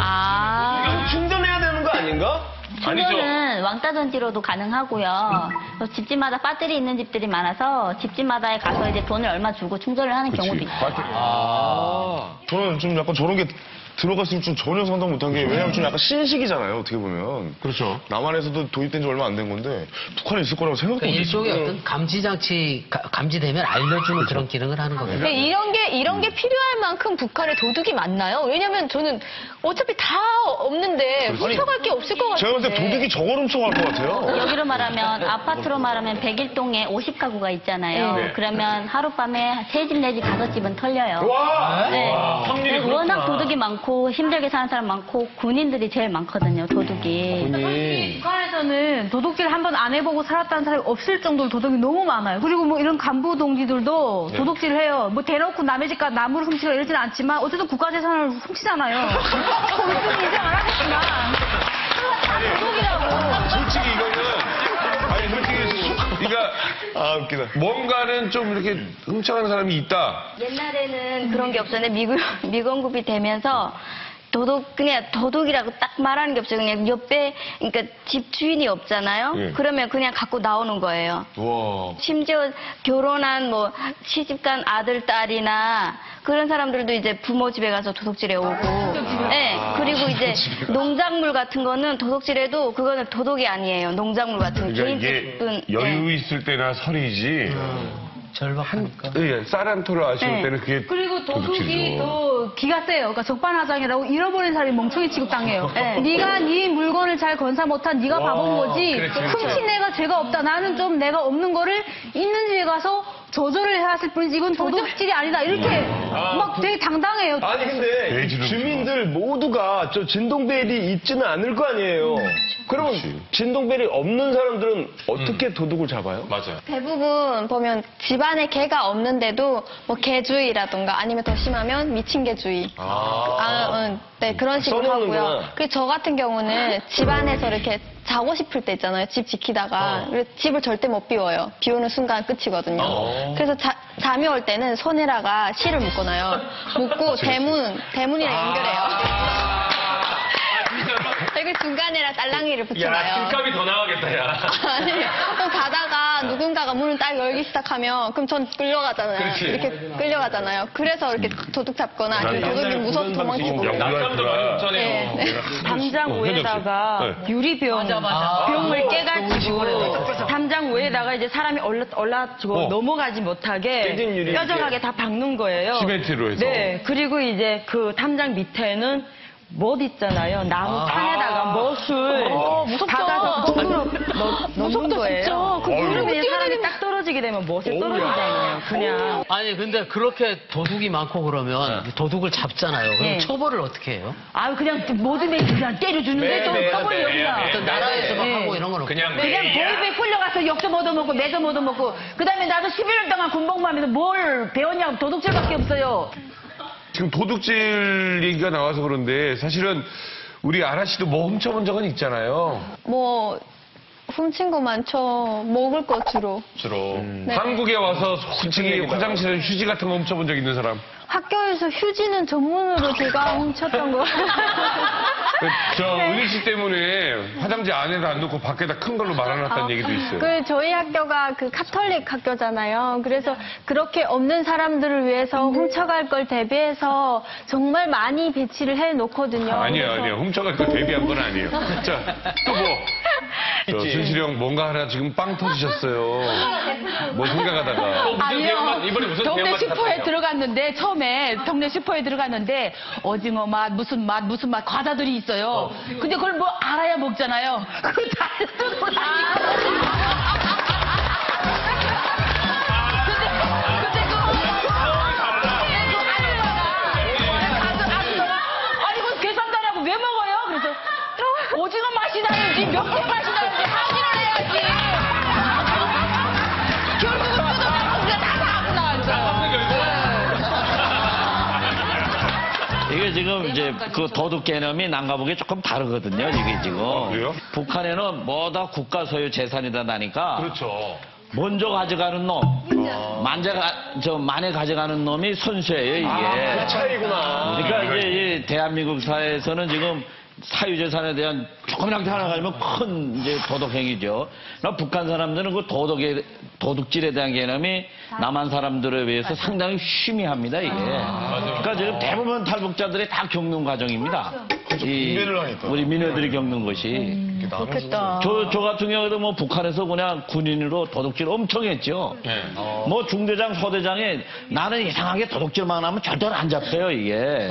이거 충전해야 되는 거 아닌가? 충전은 왕따 전지로도 가능하고요. 집집마다 배터리 있는 집들이 많아서 집집마다에 가서 이제 돈을 얼마 주고 충전을 하는 경우도 있어요. 저는 좀 약간 저런 게 들어갔으면 좀 전혀 상상 못한 게 왜냐면 좀 약간 신식이잖아요, 어떻게 보면. 그렇죠. 남한에서도 도입된 지 얼마 안 된 건데 북한에 있을 거라고 생각도 그러니까 못했어요. 일종의 어떤 감지장치, 감지되면 알려주는 그런 기능을 하는 겁니다. 근데 이런 게 필요할 만큼 북한에 도둑이 많나요? 왜냐면 저는 어차피 다 없는데 훔쳐갈 게 없을 것 같아요. 제가 볼 때 도둑이 저걸 훔쳐갈 것 같아요. 여기로 말하면 아파트로 말하면 101동에 50가구가 있잖아요. 네. 그러면 하룻밤에 3집 내지 5집은 털려요. 와! 네. 확률이 워낙 그렇구나. 도둑이 많고 힘들게 사는 사람 많고 군인들이 제일 많거든요. 도둑이. 북한에서는 도둑질 한 번 안 해보고 살았다는 사람이 없을 정도로 도둑이 너무 많아요. 그리고 뭐 이런 간부 동지들도 도둑질을 해요. 뭐 대놓고 남의 집가 나무를 훔치거나 이러지는 않지만 어쨌든 국가재산을 훔치잖아요. 거기서 인정 안 하겠지만 도둑이라고. 솔직히 그러니까 웃기다. 뭔가는 좀 이렇게 훔쳐가는 사람이 있다. 옛날에는 그런 게 없었는데 미건급이 되면서 그냥 도둑이라고 딱 말하는 게 없어요. 그냥 옆에, 그러니까 집 주인이 없잖아요. 예. 그러면 그냥 갖고 나오는 거예요. 와. 심지어 결혼한 뭐 시집간 아들, 딸이나 그런 사람들도 이제 부모 집에 가서 도둑질해 오고. 네. 그리고 이제 농작물 같은 거는 도둑질해도 그거는 도둑이 아니에요. 농작물 같은 거. 그러니까 개인 이게 집은. 여유 있을 때나 설이지. 절박하니까. 예, 쌀 한 토를 아쉬울 네. 때는 그게 그리고 도둑이 도둑질이죠. 또 기가 세요. 그러니까 적반하장이라고 잃어버린 사람이 멍청이 취급당해요. 네가 네 물건을 잘 건사 못한 네가 바본 거지. 그렇지, 그렇지. 훔친 애가 죄가 없다. 나는 좀 내가 없는 거를 있는 집에 가서 조절을 해왔을 뿐이지 이건 도둑질이 아니다. 이렇게 막 되게 당당해요. 아니 근데 돼지를 주민들 모두가 저 진동벨이 있지는 않을 거 아니에요. 그러면 진동벨이 없는 사람들은 어떻게 도둑을 잡아요? 맞아요. 대부분 보면 집안에 개가 없는데도 뭐 개주의라든가 아니면 더 심하면 미친 개주의. 네, 그런 식으로 써놓는구나. 하고요. 그리고 저 같은 경우는 집안에서 이렇게 자고 싶을 때 있잖아요. 집 지키다가. 그래서 집을 절대 못 비워요. 비우는 순간 끝이거든요. 그래서 잠이 올 때는 손에다가 실을 묶어놔요. 묶고 대문이랑 연결해요. 그리고 중간에랑 딸랑이를 붙여놔요. 야, 술값이 더 나가겠다, 야. 아니, 또 자다가 누군가가 문을 딱 열기 시작하면 그럼 전 끌려가잖아요. 그렇지. 이렇게 끌려가잖아요. 그래서 이렇게 도둑 잡거나 아니면 도둑이 무서워서 도망치고. 낮잠도 많이 못 자네요. 네. 담장 위에다가 유리병 병을 깨가지고 담장 위에다가 이제 사람이 올라지고 넘어가지 못하게 깨진 유리 뾰족하게 다 박는 거예요. 시멘트로 해서. 네. 그리고 이제 그 담장 밑에는 못 있잖아요. 나무 판에다가 못을 박아서 콩으로 넣는 거예요. 그러면 그냥 사람이 딱 떨어지게 되면 못에 떨어지잖아요. 그냥. 아니 근데 그렇게 도둑이 많고 그러면 도둑을 잡잖아요. 그럼 예. 처벌을 어떻게 해요? 아 그냥 모든 애 그냥 때려주는데 또 처벌이 없냐. 어떤 나라에서 막 하고 이런 건 없고. 그냥 보이비에 끌려가서 욕도 못 얻어먹고 매도 못 얻어먹고 그다음에 나도 11년 동안 군복무하면서 뭘 배웠냐고 도둑질밖에 없어요. 지금 도둑질 얘기가 나와서 그런데 사실은 우리 아라 씨도 뭐 훔쳐본 적은 있잖아요. 뭐 훔친 거 많죠. 먹을 거 주로. 네. 한국에 와서 솔직히 화장실에 휴지 같은 거 훔쳐본 적 있는 사람? 학교에서 휴지는 전문으로 제가 훔쳤던 거. 저 은희 씨 때문에 화장지 안에다 안 넣고 밖에다 큰 걸로 말아놨다는 얘기도 있어요. 그 저희 학교가 그 카톨릭 학교잖아요. 그래서 그렇게 없는 사람들을 위해서 훔쳐갈 걸 대비해서 정말 많이 배치를 해 놓거든요. 아니요. 훔쳐갈 거 대비한 건 아니에요. 자, 또 뭐? 저 순실이 형 뭔가 하나 지금 빵 터지셨어요. 뭐 생각하다가. 아니요. 동네 슈퍼에 들어갔는데 처음에 동네 슈퍼에 들어갔는데 오징어 맛 무슨 맛 과자들이 있어요. 근데 그걸 뭐 알아야 먹잖아요. 그걸 다 뜯고 아니 그건 계산도 안 하고 왜 먹어요? 그래서 오징어 맛이 나는지 몇 개 맛이 나는지 확인을 해야지. 결국은 뜯어내고 우리가 다 사고 나왔어. 이게 지금 이제 그 도둑 개념이 남과 북이 조금 다르거든요. 이게 지금. 그래요? 북한에는 뭐다 국가 소유 재산이다 나니까. 그렇죠. 먼저 가져가는 놈, 만에 가져가는 놈이 선수예요, 이게. 그 차이구나. 그러니까 이제 이 대한민국 사회에서는 지금 사유재산에 대한 조금이라도 하나 가지면 큰 이제 도덕행위죠. 그러나 북한 사람들은 그 도둑질에 대한 개념이 남한 사람들에 비해서 상당히 희미합니다, 이게. 그러니까 지금 대부분 탈북자들이 다 겪는 과정입니다. 분배를 하니까. 우리 민회들이 겪는 것이. 좋겠다. 저 같은 경우에도 뭐 북한에서 그냥 군인으로 도둑질 엄청 했죠. 뭐 중대장, 소대장에 나는 이상하게 도둑질만 하면 절대로 안 잡혀요, 이게.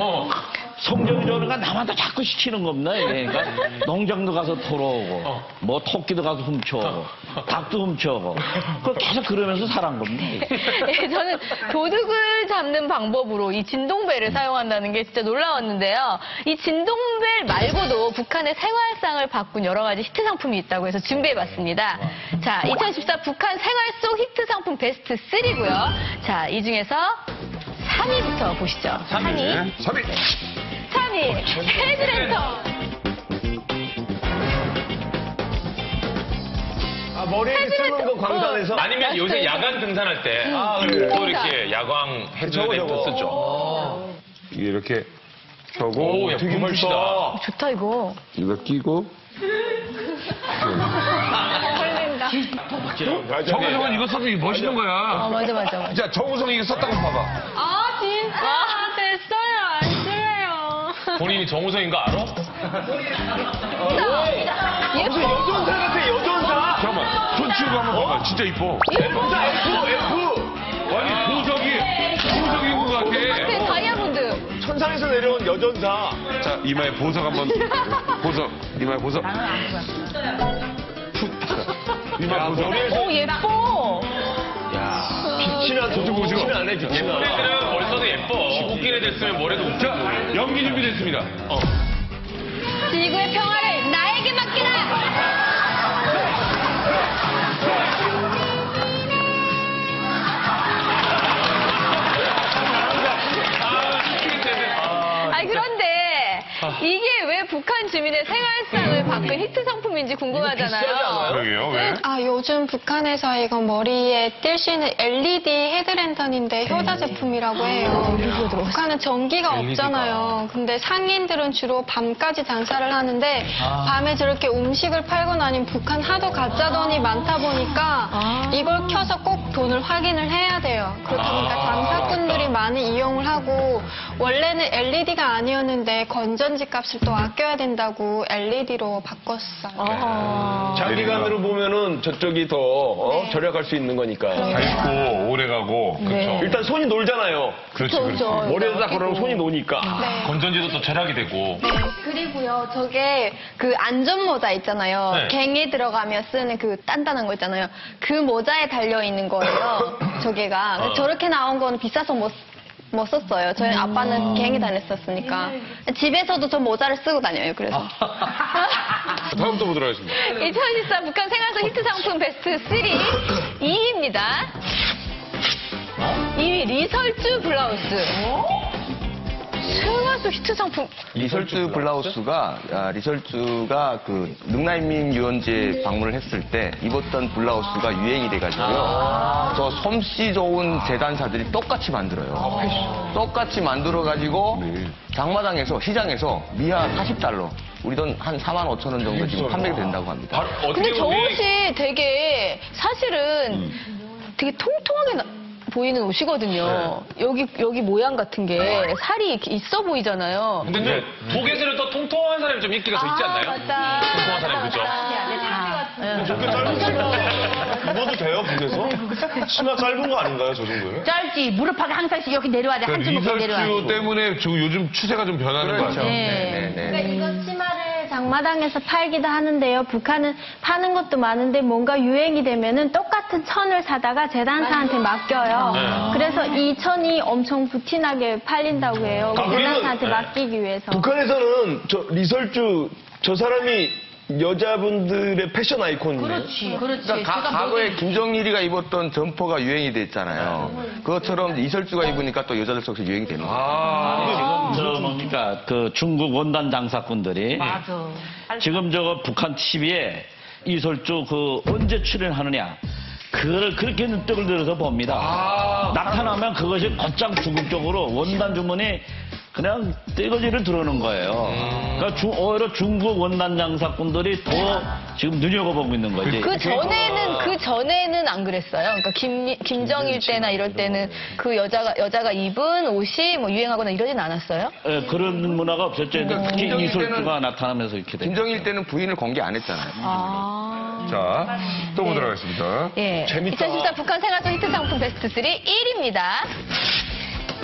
성적이 좋으니까 남한테 자꾸 시키는 겁니다, 이게. 그러니까 농장도 가서 털어오고, 뭐 토끼도 가서 훔쳐오고, 닭도 훔쳐오고. 그걸 계속 그러면서 살아온 겁니다. 예, 저는 도둑을 잡는 방법으로 이 진동벨을 사용한다는 게 진짜 놀라웠는데요. 이 진동벨 말고도 북한의 생활상을 바꾼 여러 가지 히트 상품이 있다고 해서 준비해봤습니다. 자, 2014 북한 생활 속 히트 상품 베스트 3고요. 자, 이 중에서 3위부터 보시죠. 3위. 3위, 헤드랜턴. 머리에 쓰는 거 광산에서. 아니면 요새 야간 등산할 때 또 이렇게 야광 헤드랜턴 쓰죠. 이게 이렇게 저거 야, 되게 붐풋이다. 멋있다. 좋다, 이거. 이거 끼고. 정우성은 이거 써도 멋있는 거야. 맞아. 자, 정우성이 이거 썼다고 봐봐. 아, 진짜? 됐어요. 안 쓸래요. 본인이 정우성인 거 알아? 무슨 여전사 같아, 여전사. 잠깐만, 손 치우고 한번 봐봐. 진짜 이뻐. F자, F. 아니, 보석인 것 같아. 다이아몬드. 천상에서 내려온 여전사. 자, 이마에 보석 한번. 이마에 보석. 이마에 보석. 오, 예뻐. 빛이 나, 저쪽 보시고. 빛이 나네, 빛이 나. 애들은 벌써도 예뻐. 웃긴 애들 쓰면 뭐래도 웃겨. 자, 연기 준비됐습니다. 지구의 평화를 나에게 맡기라. 아니 그런데 이게 왜 북한 주민의 생활상을 바꾼 히트 상품인지 궁금하잖아요. 그러게요, 왜? 요즘 북한에서 이거 머리에 띌 수 있는 LED 헤드랜턴인데 효자 제품이라고 해요. 북한은 전기가 없잖아요. 근데 상인들은 주로 밤까지 장사를 하는데 밤에 저렇게 음식을 팔거나 아니면 북한 하도 가짜 돈이 많다 보니까 이걸 켜서 꼭 돈을 확인을 해야 돼요. 그렇다 보니까 장사꾼들이 많이 이용을 하고 원래는 LED가 아니었는데 건전지 값을 또 아껴야 된다고 LED로 바꿨어요. 장기간으로 보면은 저쪽이 더 절약할 수 있는 거니까. 밝고 오래가고. 네. 일단 손이 놀잖아요. 그렇죠. 머리에다 딱 걸으면 손이 노니까. 건전지도 또 절약이 되고. 그리고요, 저게 그 안전모자 있잖아요. 네. 갱에 들어가면 쓰는 그 단단한 거 있잖아요. 그 모자에 달려있는 거예요. 저게가. 저렇게 나온 거는 비싸서 못 썼어요. 저희 아빠는 갱에 다녔었으니까. 집에서도 저 모자를 쓰고 다녀요, 그래서. 다음 또 보도록 하겠습니다. 2014 북한 생활상 히트 상품 베스트 3 2위입니다. 2위 리설주 블라우스. 생활상 히트 상품. 리설주 블라우스가 리설주가 그 능라인민 유원지에 방문을 했을 때 입었던 블라우스가 유행이 돼가지고요. 저 솜씨 좋은 재단사들이 똑같이 만들어요. 똑같이 만들어가지고 장마당에서 시장에서 미하 40달러. 우리 돈 한 4만 5천 원 정도 지금 판매가 된다고 합니다. 근데 저 옷이 되게 사실은 되게 통통하게 보이는 옷이거든요. 여기 모양 같은 게 살이 이렇게 있어 보이잖아요. 근데 독일에서는 또 통통한 사람이 좀 인기가 더 있지 않나요? 맞다. 통통한 사람이 그죠? 저렇게 짧은 치마 입어도 돼요, 북에서? 치마 짧은 거 아닌가요, 저 정도에? 짧지. 무릎하게 항상 이렇게 내려와야 돼. 한쪽 높이 내려와야 리설주 때문에 지금 요즘 추세가 좀 변하는 거 같아요. 그러니까 이거 치마를 장마당에서 팔기도 하는데요. 북한은 파는 것도 많은데 뭔가 유행이 되면은 똑같은 천을 사다가 재단사한테 맡겨요. 그래서 이 천이 엄청 부티나게 팔린다고 해요. 재단사한테 맡기기 위해서. 북한에서는 저 리설주 저 사람이 여자분들의 패션 아이콘이에요. 그렇지. 그러니까 과거에 김정일이가 입었던 점퍼가 유행이 됐잖아요. 그것처럼 이설주가 입으니까 또 여자들 속에서 유행이 되는 거예요. 지금 저 뭡니까 그 중국 원단 장사꾼들이 지금 저거 북한 TV에 이설주 그 언제 출연하느냐. 그거를 그렇게 눈독을 들여서 봅니다. 나타나면 그것이 곧장 중국 쪽으로 원단 주문이 그냥 떼거지를 들어오는 거예요. 그러니까 오히려 중국 원단 장사꾼들이 더 지금 눈여겨보고 있는 거지. 그 전에는 안 그랬어요. 그러니까 김정일 때나 이럴 때는 그 여자가 입은 옷이 뭐 유행하거나 이러진 않았어요? 예, 그런 문화가 없었죠. 특히 이설주가 나타나면서 이렇게 됐죠. 김정일 때는 부인을 공개 안 했잖아요. 자, 또 보도록 하겠습니다. 예. 2014 북한 생활상 히트 상품 베스트 3 1위입니다.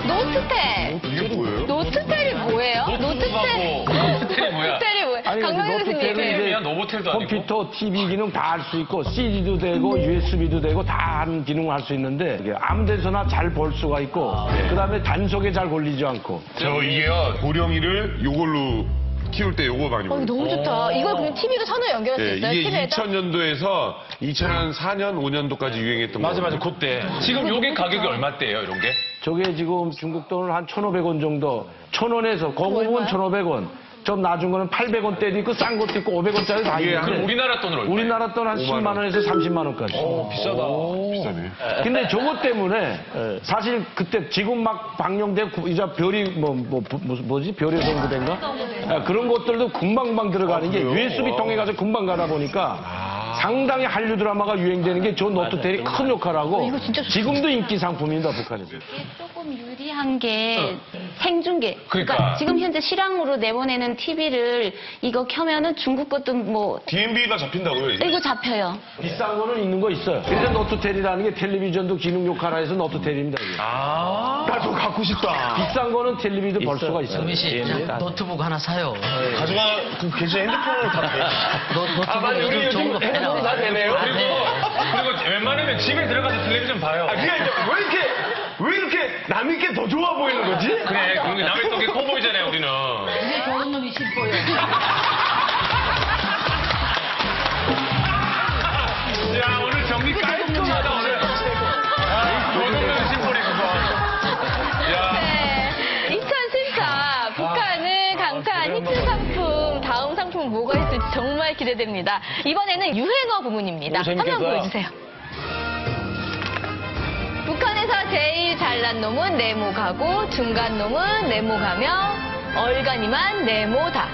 노트텔. 이게 뭐예요? 노트텔이 뭐예요? 노트텔이 뭐야? 노트텔이 뭐야? 강명희 교수님 얘기해요. 노보텔도 아니고. 컴퓨터, TV 기능 다 할 수 있고 CD도 되고 USB도 되고 다 하는 기능을 할 수 있는데 이게 아무 데서나 잘 볼 수가 있고 그다음에 단속에 잘 걸리지 않고 저 이게요 고령이를 요걸로 키울 때 요거 많이 먹어요. 너무 좋다. 이걸 그냥 TV도 선을 연결할 수 있어요? 이게 TV에다? 2000년도에서 2004년, 5년도까지 유행했던 거. 맞아. 그때. 지금 요게 가격이 얼마대예요, 이런 게? 저게 지금 중국 돈을 한 1,500원 정도 1,000원에서 고급은 1,500원 좀 낮은 거는 800원대도 있고 싼 것도 있고 500원짜리 다 그럼 있는데 우리나라 돈으로 얼마예요? 우리나라 돈 한 10만 원에서 30만 원까지. 비싸다. 비싸네. 근데 저것 때문에 사실 그때 지금 막 방영되고 이제 별이 뭐지 별의 성부대인가 그런 것들도 금방금방 들어가는 게 USB 통해 가서 금방 가다 보니까 상당히 한류 드라마가 유행되는 게 저 노트텔이 큰 역할하고 지금도 인기 상품입니다 북한에서. 조금 유리한 게 생중계. 그러니까 지금 현재 실황으로 내보내는 TV를 이거 켜면은 중국 것도 뭐 DMB가 잡힌다고요, 이제? 이거 잡혀요. 비싼 거는 있는 거 있어요. 그래서 노트텔이라는 게 텔레비전도 기능 역할을 해서 노트텔입니다. 나도 갖고 싶다. 비싼 거는 텔레비전 벌 수가 있어요. 정민 씨, 노트북 하나 사요. 가져가, 그 계좌 핸드폰으로 다 돼. 노트북 요즘 좋은 거 핸드폰 다 되네요. 그리고 웬만하면 집에 들어가서 텔레비전 봐요. 그게 이제 왜 이렇게 남이 게 더 좋아 보이는 거지? 그래, 그런 게 남의 떡이 커 보이잖아요, 우리는. 이게 저런 놈이 싫어요. 야, 오늘 정리 깔끔하다, 오늘. 조동면 심포리 그거. 야. 네. 2014 북한은 강타한 히트 상품 다음 상품은 뭐가 있을지 정말 기대됩니다. 이번에는 유행어 부문입니다. 화면 보여주세요. 북한에서 제일 잘난 놈은 네모가고 중간 놈은 네모가며 얼간이만 네모다.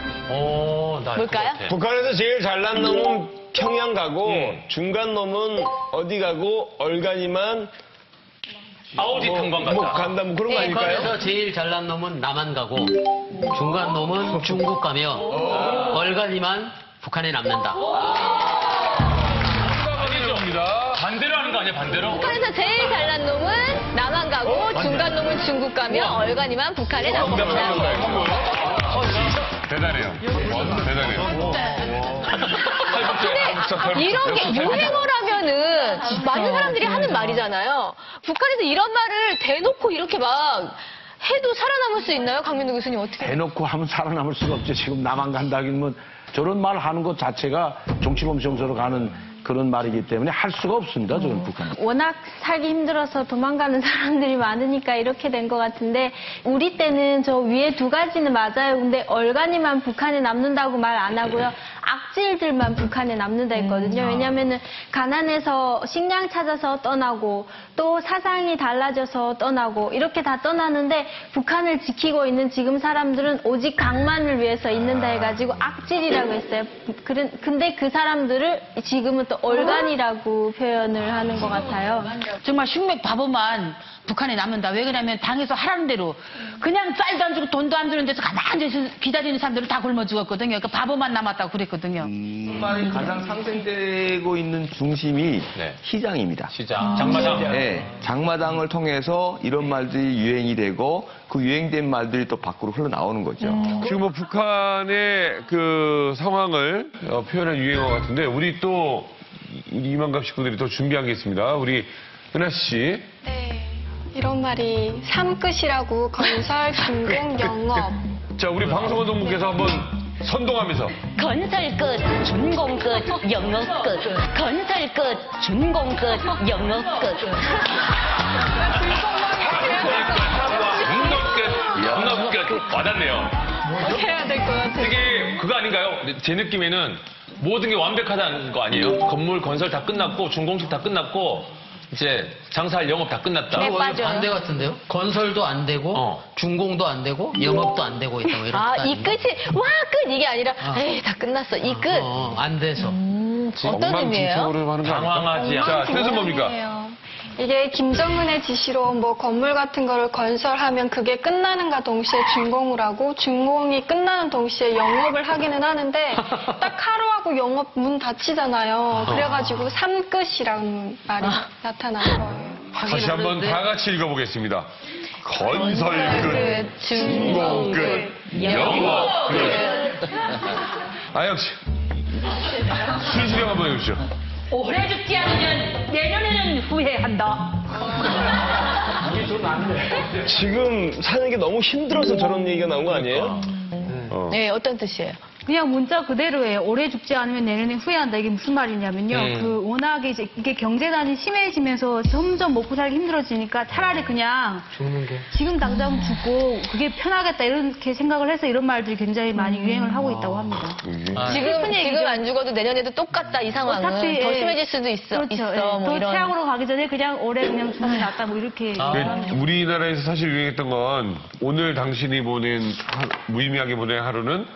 뭘까요? 북한에서 제일 잘난 놈은 평양 가고 중간 놈은 어디 가고 얼간이만 아우디 탕방 갔다. 뭐 간다 뭐 그런 거 아닐까요? 북한에서 제일 잘난 놈은 남한 가고 중간 놈은 중국 가며 얼간이만 북한에 남는다. 반대로 하는 거 아니야, 반대로? 북한에서 제일 잘난 놈은 남한 가고 중간 놈은 중국 가며 얼간이만 북한에 남는다. 대단해요. 대단해요. 근데 이런 게 유행어라면은 많은 사람들이 하는 말이잖아요. 북한에서 이런 말을 대놓고 이렇게 막 해도 살아남을 수 있나요? 강민도 교수님 어떻게? 대놓고 하면 살아남을 수가 없죠. 지금 남한 간다기면 저런 말 하는 것 자체가 정치범정서로 가는 그런 말이기 때문에 할 수가 없습니다. 저는 북한은. 워낙 살기 힘들어서 도망가는 사람들이 많으니까 이렇게 된 것 같은데 우리 때는 저 위에 두 가지는 맞아요. 근데 얼간이만 북한에 남는다고 말 안 하고요. 악질들만 북한에 남는다 했거든요. 왜냐하면은 가난해서 식량 찾아서 떠나고 또 사상이 달라져서 떠나고 이렇게 다 떠나는데 북한을 지키고 있는 지금 사람들은 오직 강만을 위해서 있는다 해가지고 악질이라고 했어요. 근데 그 사람들을 지금은 또 얼간이라고 표현을 하는 것 같아요. 정말 흉맥 바보만 북한에 남는다. 왜 그러냐면 당에서 하라는 대로 그냥 쌀도 안 주고 돈도 안 주는 데서 가만히 기다리는 사람들은 다 굶어 죽었거든요. 그러니까 바보만 남았다고 그랬거든요. 가장 상생되고 있는 중심이 시장입니다. 시장, 장마당. 네, 장마당을 통해서 이런 말들이 유행이 되고 그 유행된 말들이 또 밖으로 흘러나오는 거죠. 지금 뭐 북한의 그 상황을 표현한 유행어 같은데 우리 또 우리 이만갑 식구들이 또 준비한 게 있습니다. 우리 은하 씨. 네. 이런 말이 삼끝이라고 건설, 중공, 영업. 자, 우리 방송원 동무께서 한번 선동하면서. 건설 끝, 준공 끝, 영업 끝. 건설 끝, 준공 끝, 영업 끝. 영업 끝. 와닿네요. 해야 될 것 같아요. 이게 그거 아닌가요? 제 느낌에는 모든 게 완벽하다는 거 아니에요? 건물 건설 다 끝났고 중공식 다 끝났고 이제 장사할 영업 다 끝났다. 네, 맞아요. 반대 같은데요? 건설도 안 되고 중공도 안 되고 영업도 안 되고 있다고 이런 아, 뜻 이 아닌가? 끝이 와 끝 이게 아니라 에이 다 끝났어 이 끝. 안 돼서. 어떤 의미예요? 당황하지 않아. 자, 뜻은 뭡니까? 이게 김정은의 지시로 뭐 건물 같은 거를 건설하면 그게 끝나는가 동시에 준공을 하고 준공이 끝나는 동시에 영업을 하기는 하는데 딱 하루하고 영업 문 닫히잖아요. 그래가지고 삼끝이라는 말이 나타나는 거예요. 다시 한번 다 같이 읽어보겠습니다. 건설 끝, 준공 끝, 영업 끝. 아영 씨, 순시경 한번 해주시죠. 올해 죽지 않으면 내년에는 후회한다. 지금 사는 게 너무 힘들어서 저런 얘기가 나온 거 아니에요? 네, 어떤 뜻이에요? 그냥 문자 그대로예요. 올해 죽지 않으면 내년에 후회한다. 이게 무슨 말이냐면요. 그 워낙에 이제 이게 경제난이 심해지면서 점점 먹고 살기 힘들어지니까 차라리 그냥 죽는 게. 지금 당장 죽고 그게 편하겠다 이렇게 생각을 해서 이런 말들이 굉장히 많이 유행을 하고 있다고 합니다. 지금 안 죽어도 내년에도 똑같다 이 상황은 어차피, 더 예. 심해질 수도 있어. 그렇죠. 뭐 또 이런. 최악으로 가기 전에 그냥 올해 그냥 죽는 게 낫다 뭐 이렇게. 우리나라에서 사실 유행했던 건 오늘 당신이 보낸 무의미하게 보낸 하루는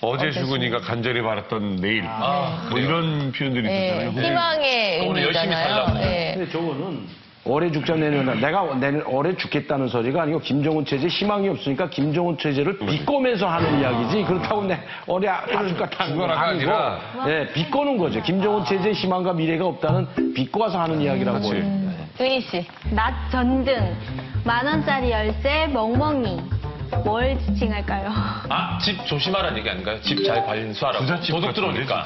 어제 죽으니까 간절히 바랐던 내일. 뭐 이런 표현들이 있었잖아요. 희망의 오늘 열심히 의미잖아요. 살라고. 근데 저거는 올해 죽자 내년 내가 올해 죽겠다는 소리가 아니고 김정은 체제 희망이 없으니까 김정은 체제를 비꼬면서 하는 이야기지 그렇다고 올해 다 죽겠다는 건 아니고 예, 비꼬는 거죠. 김정은 체제 희망과 미래가 없다는 비꼬아서 하는 이야기라고 보여요. 은희 씨. 낮 전등, 10,000원짜리 열쇠, 멍멍이. 뭘 지칭할까요? 집 조심하라는 얘기 아닌가요? 집 잘 관수하라고. 도둑 들어오니까.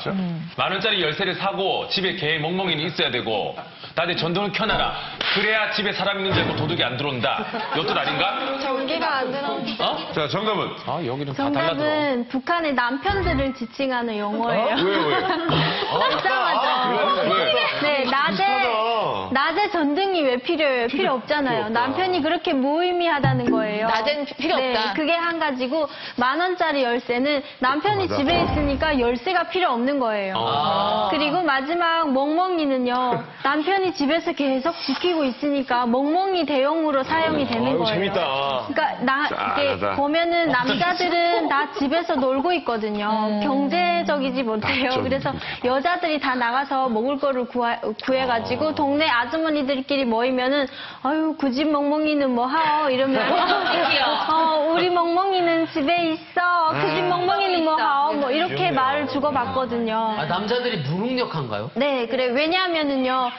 10,000원짜리 열쇠를 사고 집에 개 멍멍이는 있어야 되고 낮에 전등을 켜놔라. 그래야 집에 사람 있는 줄 알고 도둑이 안 들어온다. 이것도 아닌가? 전기가 안 들어. 자, 정답은? 여기는 다 달라들어. 정답은 북한의 남편들을 지칭하는 용어예요. 왜? 짱짱하죠. 네, 낮에 전등이 왜 필요해요? 필요 없잖아요. 남편이 그렇게 무의미하다는 거예요. 낮엔 필요 네, 없다. 그게 한 가지고 10,000원짜리 열쇠는 남편이 집에 있으니까 열쇠가 필요 없는 거예요. 그리고 마지막 멍멍이는요. 남편이 집에서 계속 지키고 있으니까 멍멍이 대용으로 사용이 되는 거예요. 재밌다. 그러니까 이렇게 보면은 남자들은 다 집에서 놀고 있거든요. 경제적이지 못해요. 그래서 여자들이 다 나가서 먹을 거를 구해가지고 동네 아주머니들끼리 모이면은 아유 그 집 멍멍이는 뭐 하오 이러면 우리 멍멍이는 집에 있어. 그 집 멍멍이는 뭐 하오 뭐 이렇게 말을 주고받거든요. 남자들이 무능력한가요? 네, 그래. 왜냐하면은요,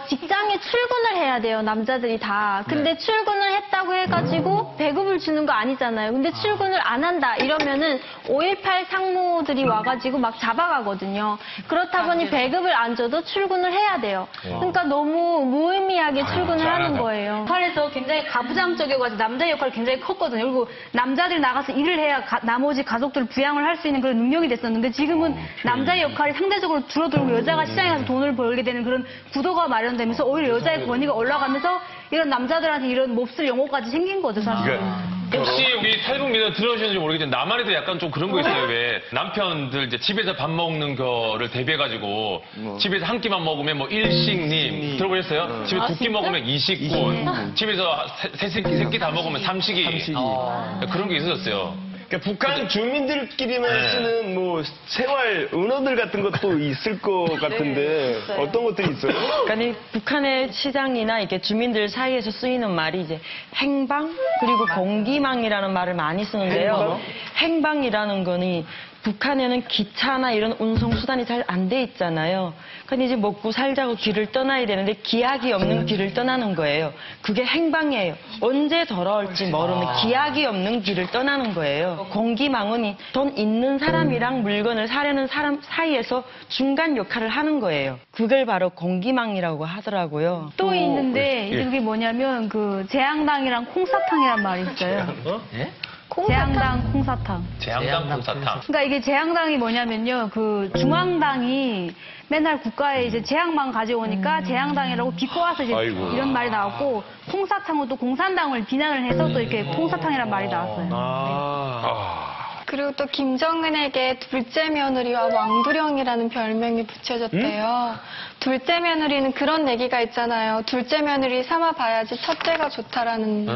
직장에 출근을 해야 돼요, 남자들이 다. 근데 출근을 했다고 해가지고 배급을 주는 거 아니잖아요. 근데 출근을 안 한다, 이러면은 5.18 상무들이 와가지고 막 잡아가거든요. 그렇다 보니 배급을 안 줘도 출근을 해야 돼요. 그러니까 너무 무의미하게 출근을 하는 거예요. 북한에서 굉장히 가부장적이어가지고 남자의 역할이 굉장히 컸거든요. 그리고 남자들이 나가서 일을 해야 나머지 가족들을 부양을 할 수 있는 그런 능력이 됐었는데 지금은 남자의 역할이 상대적으로 줄어들고 여자가 시장에 가서 돈을 벌게 되는 그런 구도가 마련되면서 오히려 여자의 권위가 올라가면서 이런 남자들한테 이런 몹쓸 용어까지 생긴 거죠, 사실. 혹시 우리 탈북민들 들어오셨는지 모르겠는데 남한에도 약간 좀 그런 거 있어요. 왜 남편들 이제 집에서 밥 먹는 거를 대비해가지고 집에서 한 끼만 먹으면 뭐 일식님 들어보셨어요? 집에 두 끼 먹으면 이식군, 집에서 세 끼 다 먹으면 삼식이. 그런 게 있었어요. 그러니까 북한 주민들끼리만 쓰는 뭐 생활 은어들 같은 것도 있을 것 같은데 어떤 것들이 있어요? 그러니까 이 북한의 시장이나 이렇게 주민들 사이에서 쓰이는 말이 이제 행방 그리고 공기망이라는 말을 많이 쓰는데요. 행방이라는 거는 북한에는 기차나 이런 운송수단이 잘 안 돼 있잖아요. 그러니까 이제 먹고 살자고 길을 떠나야 되는데 기약이 없는 길을 떠나는 거예요. 그게 행방이에요. 언제 돌아올지 모르는 기약이 없는 길을 떠나는 거예요. 공기망은 돈 있는 사람이랑 물건을 사려는 사람 사이에서 중간 역할을 하는 거예요. 그걸 바로 공기망이라고 하더라고요. 또 있는데 이제 그게 뭐냐면 그 재앙당이랑 콩사탕이란 말이 있어요. 재앙당 콩사탕. 재앙당 콩사탕. 그러니까 이게 재앙당이 뭐냐면요. 그 중앙당이 맨날 국가에 이제 재앙만 가져오니까 재앙당이라고 비꼬아서 이제 이런 말이 나왔고 콩사탕은 또 공산당을 비난을 해서 또 이렇게 콩사탕이란 말이 나왔어요. 그리고 또 김정은에게 둘째 며느리와 왕두령이라는 별명이 붙여졌대요. 둘째 며느리는 그런 얘기가 있잖아요. 둘째 며느리 삼아봐야지 첫째가 좋다라는.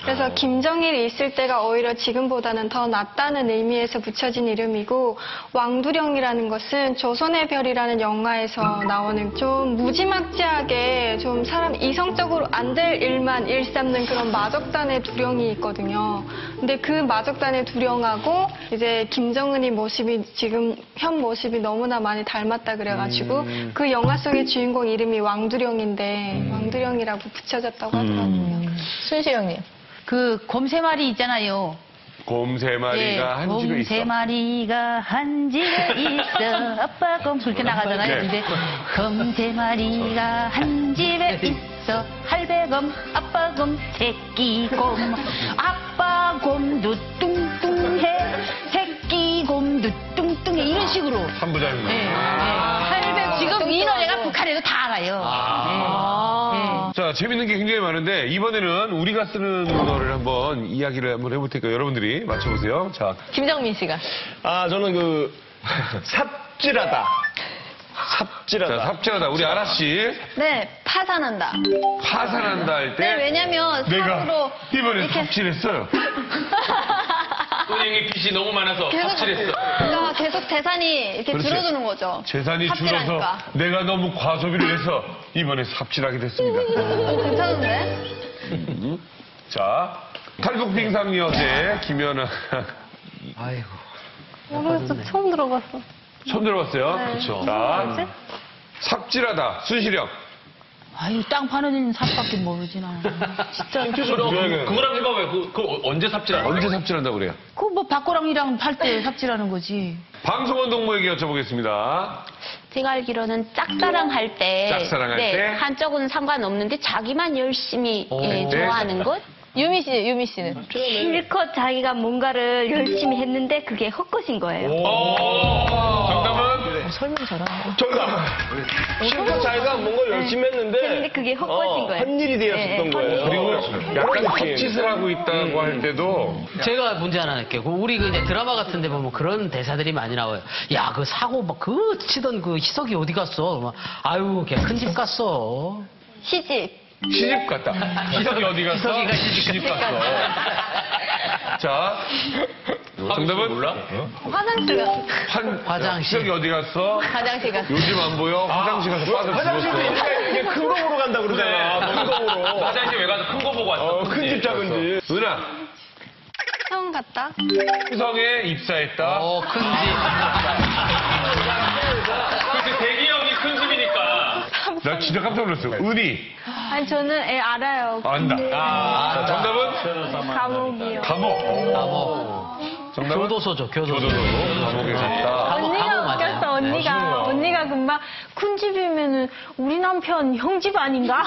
그래서 김정일이 있을 때가 오히려 지금보다는 더 낫다는 의미에서 붙여진 이름이고 왕두령이라는 것은 조선의 별이라는 영화에서 나오는 좀 무지막지하게 좀 사람 이성적으로 안 될 일만 일삼는 그런 마적단의 두령이 있거든요. 근데 그 마적단의 두령하고 이제 김정은이 모습이 지금 현 모습이 너무나 많이 닮았다 그래가지고 그 영화 속의 주인공 이름이 왕두령인데 왕두령이라고 붙여졌다고 하더라고요. 순시영님. 그 곰 세 마리 있잖아요. 곰 세 마리가 한 집에 있어. 곰 세 마리가 한 집에 있어. 아빠 곰 그렇게 나가잖아요. 근데 곰 세 마리가 한 집에 있어. 할배곰, 아빠곰, 새끼곰. 아빠곰도 뚱뚱해. 새끼곰도 800으로. 3부작으로. 지금 이 노래가 북한에도 다 알아요. 자, 재밌는 게 굉장히 많은데 이번에는 우리가 쓰는 언어를 한번 이야기를 한번 해볼 테니까 여러분들이 맞춰보세요. 자, 김정민 씨가. 아, 저는 삽질하다. 삽질하다. 자, 삽질하다. 우리 아라 씨. 네, 파산한다. 파산한다 할 때. 네, 왜냐면 내가 삽으로 이번에 이렇게- 삽질했어요. 은행에 빚이 너무 많아서 계속- 삽질했어. 그러니까 계속 재산이 이렇게 그렇지. 줄어드는 거죠. 재산이 줄어서 삽질하니까. 내가 너무 과소비를 해서 이번에 삽질하게 됐습니다. 괜찮은데? 자, 탈북빙상 여제 김연아. 아이고. 모르겠어. 처음 들어봤어. 처음 들어봤어요? 네. 그렇죠. 뭐지? 자, 삽질하다. 순시령. 아유, 땅 파는 삽밖에 모르지, 나. 진짜. 그거랑 해봐봐요. 그거 언제 삽질하는 언제 삽질한다고 그래요? 그거 뭐 박고랑이랑 팔 때 삽질하는 거지. 방송원 동무에게 여쭤보겠습니다. 제가 알기로는 짝사랑할 때, 짝사랑할 때? 한쪽은 상관없는데 자기만 열심히 네. 좋아하는 것? 유미 씨는? 실컷 자기가 뭔가를 열심히 했는데 그게 헛것인 거예요. 정답은? 설명 잘하네. 정답. 실컷 자기가 뭔가 열심히 했는데. 근데 그게 헛것인 거예요. 헛일이 되었었던 거예요. 그리고 약간 헛짓을 하고 있다고 할 때도 제가 문제 하나 낼게요. 우리 그 이제 드라마 같은 데 보면 그런 대사들이 많이 나와요. 야, 그 사고 막 그 치던 그 희석이 어디 갔어? 막, 아유, 걔 큰 집 갔어. 시집. 시집 갔다. 희석이 어디 갔어? 희석이가 시집 갔어. 자, 정답은? 몰라? 화장실 갔어. 화장실. 희석이 어디 갔어? 화장실 갔어. 요즘 안 보여? 화장실 가서 빠져 화장실 죽었어. 이게 큰 거 보러 간다 그러잖아. 큰 거 보러. 화장실 왜 가서 큰 거 보고 왔어? 큰 집 작은 집. 은하, 처음 갔다. 희성에 입사했다. 큰 집. 그치, 대기업이 큰 집이니까. 나 진짜 깜짝 놀랐어. 은희, 아니, 저는 알아요. 안다. 자, 정답은? 감옥이요. 감옥. 정답은? 교도소죠, 교도소. 감옥에 갔다. 언니가 감옥 웃겼어, 맞아요. 언니가 금방 큰 집이면은 우리 남편 형 집 아닌가?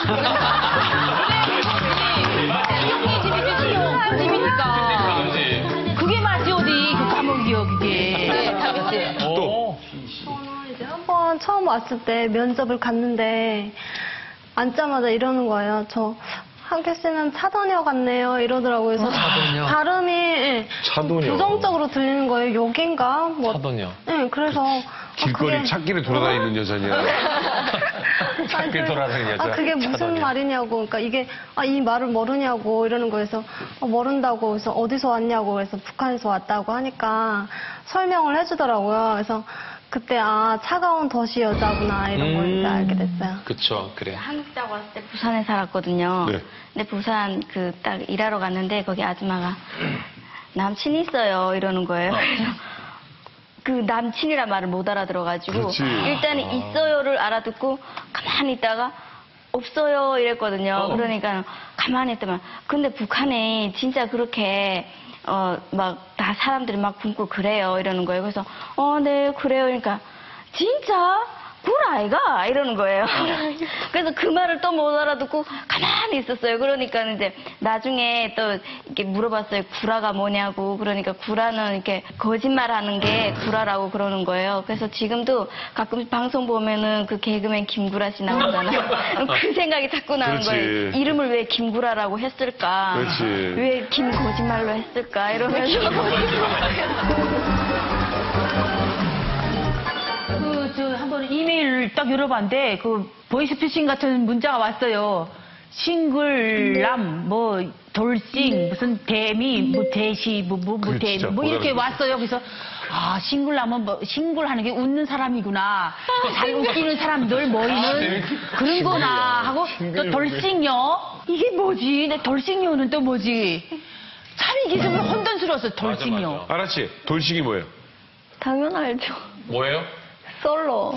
큰 집이니까. 그게 맞지, 어디. 그 감옥이요, 그게. 네, 다 그치. 또. 이제 한번 처음 왔을 때 면접을 갔는데 앉자마자 이러는 거예요. 저 한결 씨는 차도녀 같네요. 이러더라고요. 그래서 차도녀. 발음이 예, 차도녀. 부정적으로 들리는 거예요. 여긴가? 뭐. 차도녀. 네, 그래서 길거리 찾길에 돌아다니는 여자냐. 찾길 돌아다니는 여자. 그게 무슨 차도녀. 말이냐고. 그러니까 이게 이 말을 모르냐고 이러는 거에서 모른다고. 그래서 어디서 왔냐고. 그래서 북한에서 왔다고 하니까 설명을 해주더라고요. 그래서 그때 차가운 덫이 여자구나 이런 걸 이제 알게 됐어요. 그쵸, 그래. 한국 딱 왔을 때 부산에 살았거든요. 네. 근데 부산 그 딱 일하러 갔는데 거기 아줌마가 남친이 있어요 이러는 거예요. 그래서 그 남친이란 말을 못 알아들어가지고 그렇지. 일단은 있어요를 알아듣고 가만히 있다가 없어요 이랬거든요. 그러니까 가만히 있다만 근데 북한에 진짜 그렇게 막 다 사람들이 막 굶고 그래요 이러는 거예요. 그래서 네 그래요. 그러니까 진짜 구라이가 이러는 거예요. 그래서 그 말을 또 못 알아듣고 가만히 있었어요. 그러니까 이제 나중에 또 이렇게 물어봤어요. 구라가 뭐냐고. 그러니까 구라는 이렇게 거짓말하는 게 구라라고 그러는 거예요. 그래서 지금도 가끔 방송 보면은 그 개그맨 김구라 씨 나오잖아요. 그 생각이 자꾸 나는 그렇지. 거예요. 이름을 왜 김구라라고 했을까? 그렇지. 왜 김거짓말로 했을까? 이러면서. 한번 이메일을 딱 열어봤는데 그 보이스피싱 같은 문자가 왔어요. 싱글남 뭐 돌싱 무슨 대미 뭐 대시 뭐 대미 뭐 이렇게 왔어요. 그래서 싱글남은 뭐 싱글하는 게 웃는 사람이구나. 잘 웃기는 사람들 모이는 그런 거나 하고 또 돌싱요 이게 뭐지? 내 돌싱요는 또 뭐지? 참 이게 좀 혼돈스러웠어. 돌싱요. 알았지? 돌싱이 뭐예요? 당연 알죠. 뭐예요? 솔로.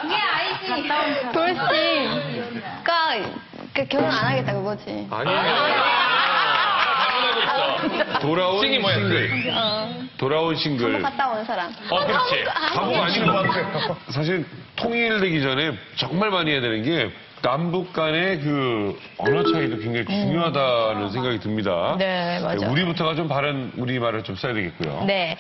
그게 아니지. 돌싱. 그러니까 결혼 안 하겠다 그거지. 돌아온 싱이 뭐야? 싱글. 돌아온 싱글. 한번 갔다 온 사람. 그렇지. 가보가 아닌 것 같아요. 사실 통일되기 전에 정말 많이 해야 되는 게 남북 간의 그 언어 차이도 굉장히 중요하다는 생각이 듭니다. 네, 맞아요. 우리부터가 좀 바른 우리말을 좀 써야 되겠고요. 네.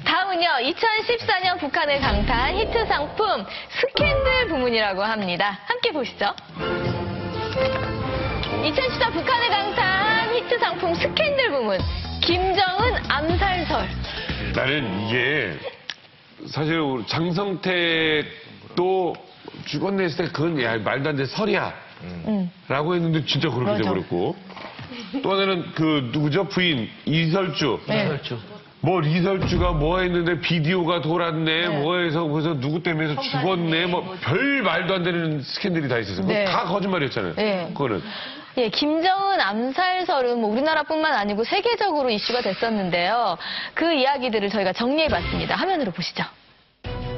다음은요, 2014년 북한을 강타한 히트 상품 스캔들 부문이라고 합니다. 함께 보시죠. 2014 북한을 강타한 히트 상품 스캔들 부문. 김정은 암살설. 나는 이게 사실 장성택도 죽었네 했을 때 그건 야, 말도 안 되는 설이야. 라고 했는데 진짜 그렇게 돼버렸고. 또 하나는 그 누구죠? 부인 이설주. 이설주. 뭐 이설주가 뭐 했는데 비디오가 돌았네. 뭐 해서 그래서 누구 때문에 해서 죽었네. 뭐 별 말도 안 되는 스캔들이 다 있었어요. 네. 다 거짓말이었잖아요. 네. 그거는. 예, 김정은 암살설은 뭐 우리나라뿐만 아니고 세계적으로 이슈가 됐었는데요. 그 이야기들을 저희가 정리해봤습니다. 화면으로 보시죠.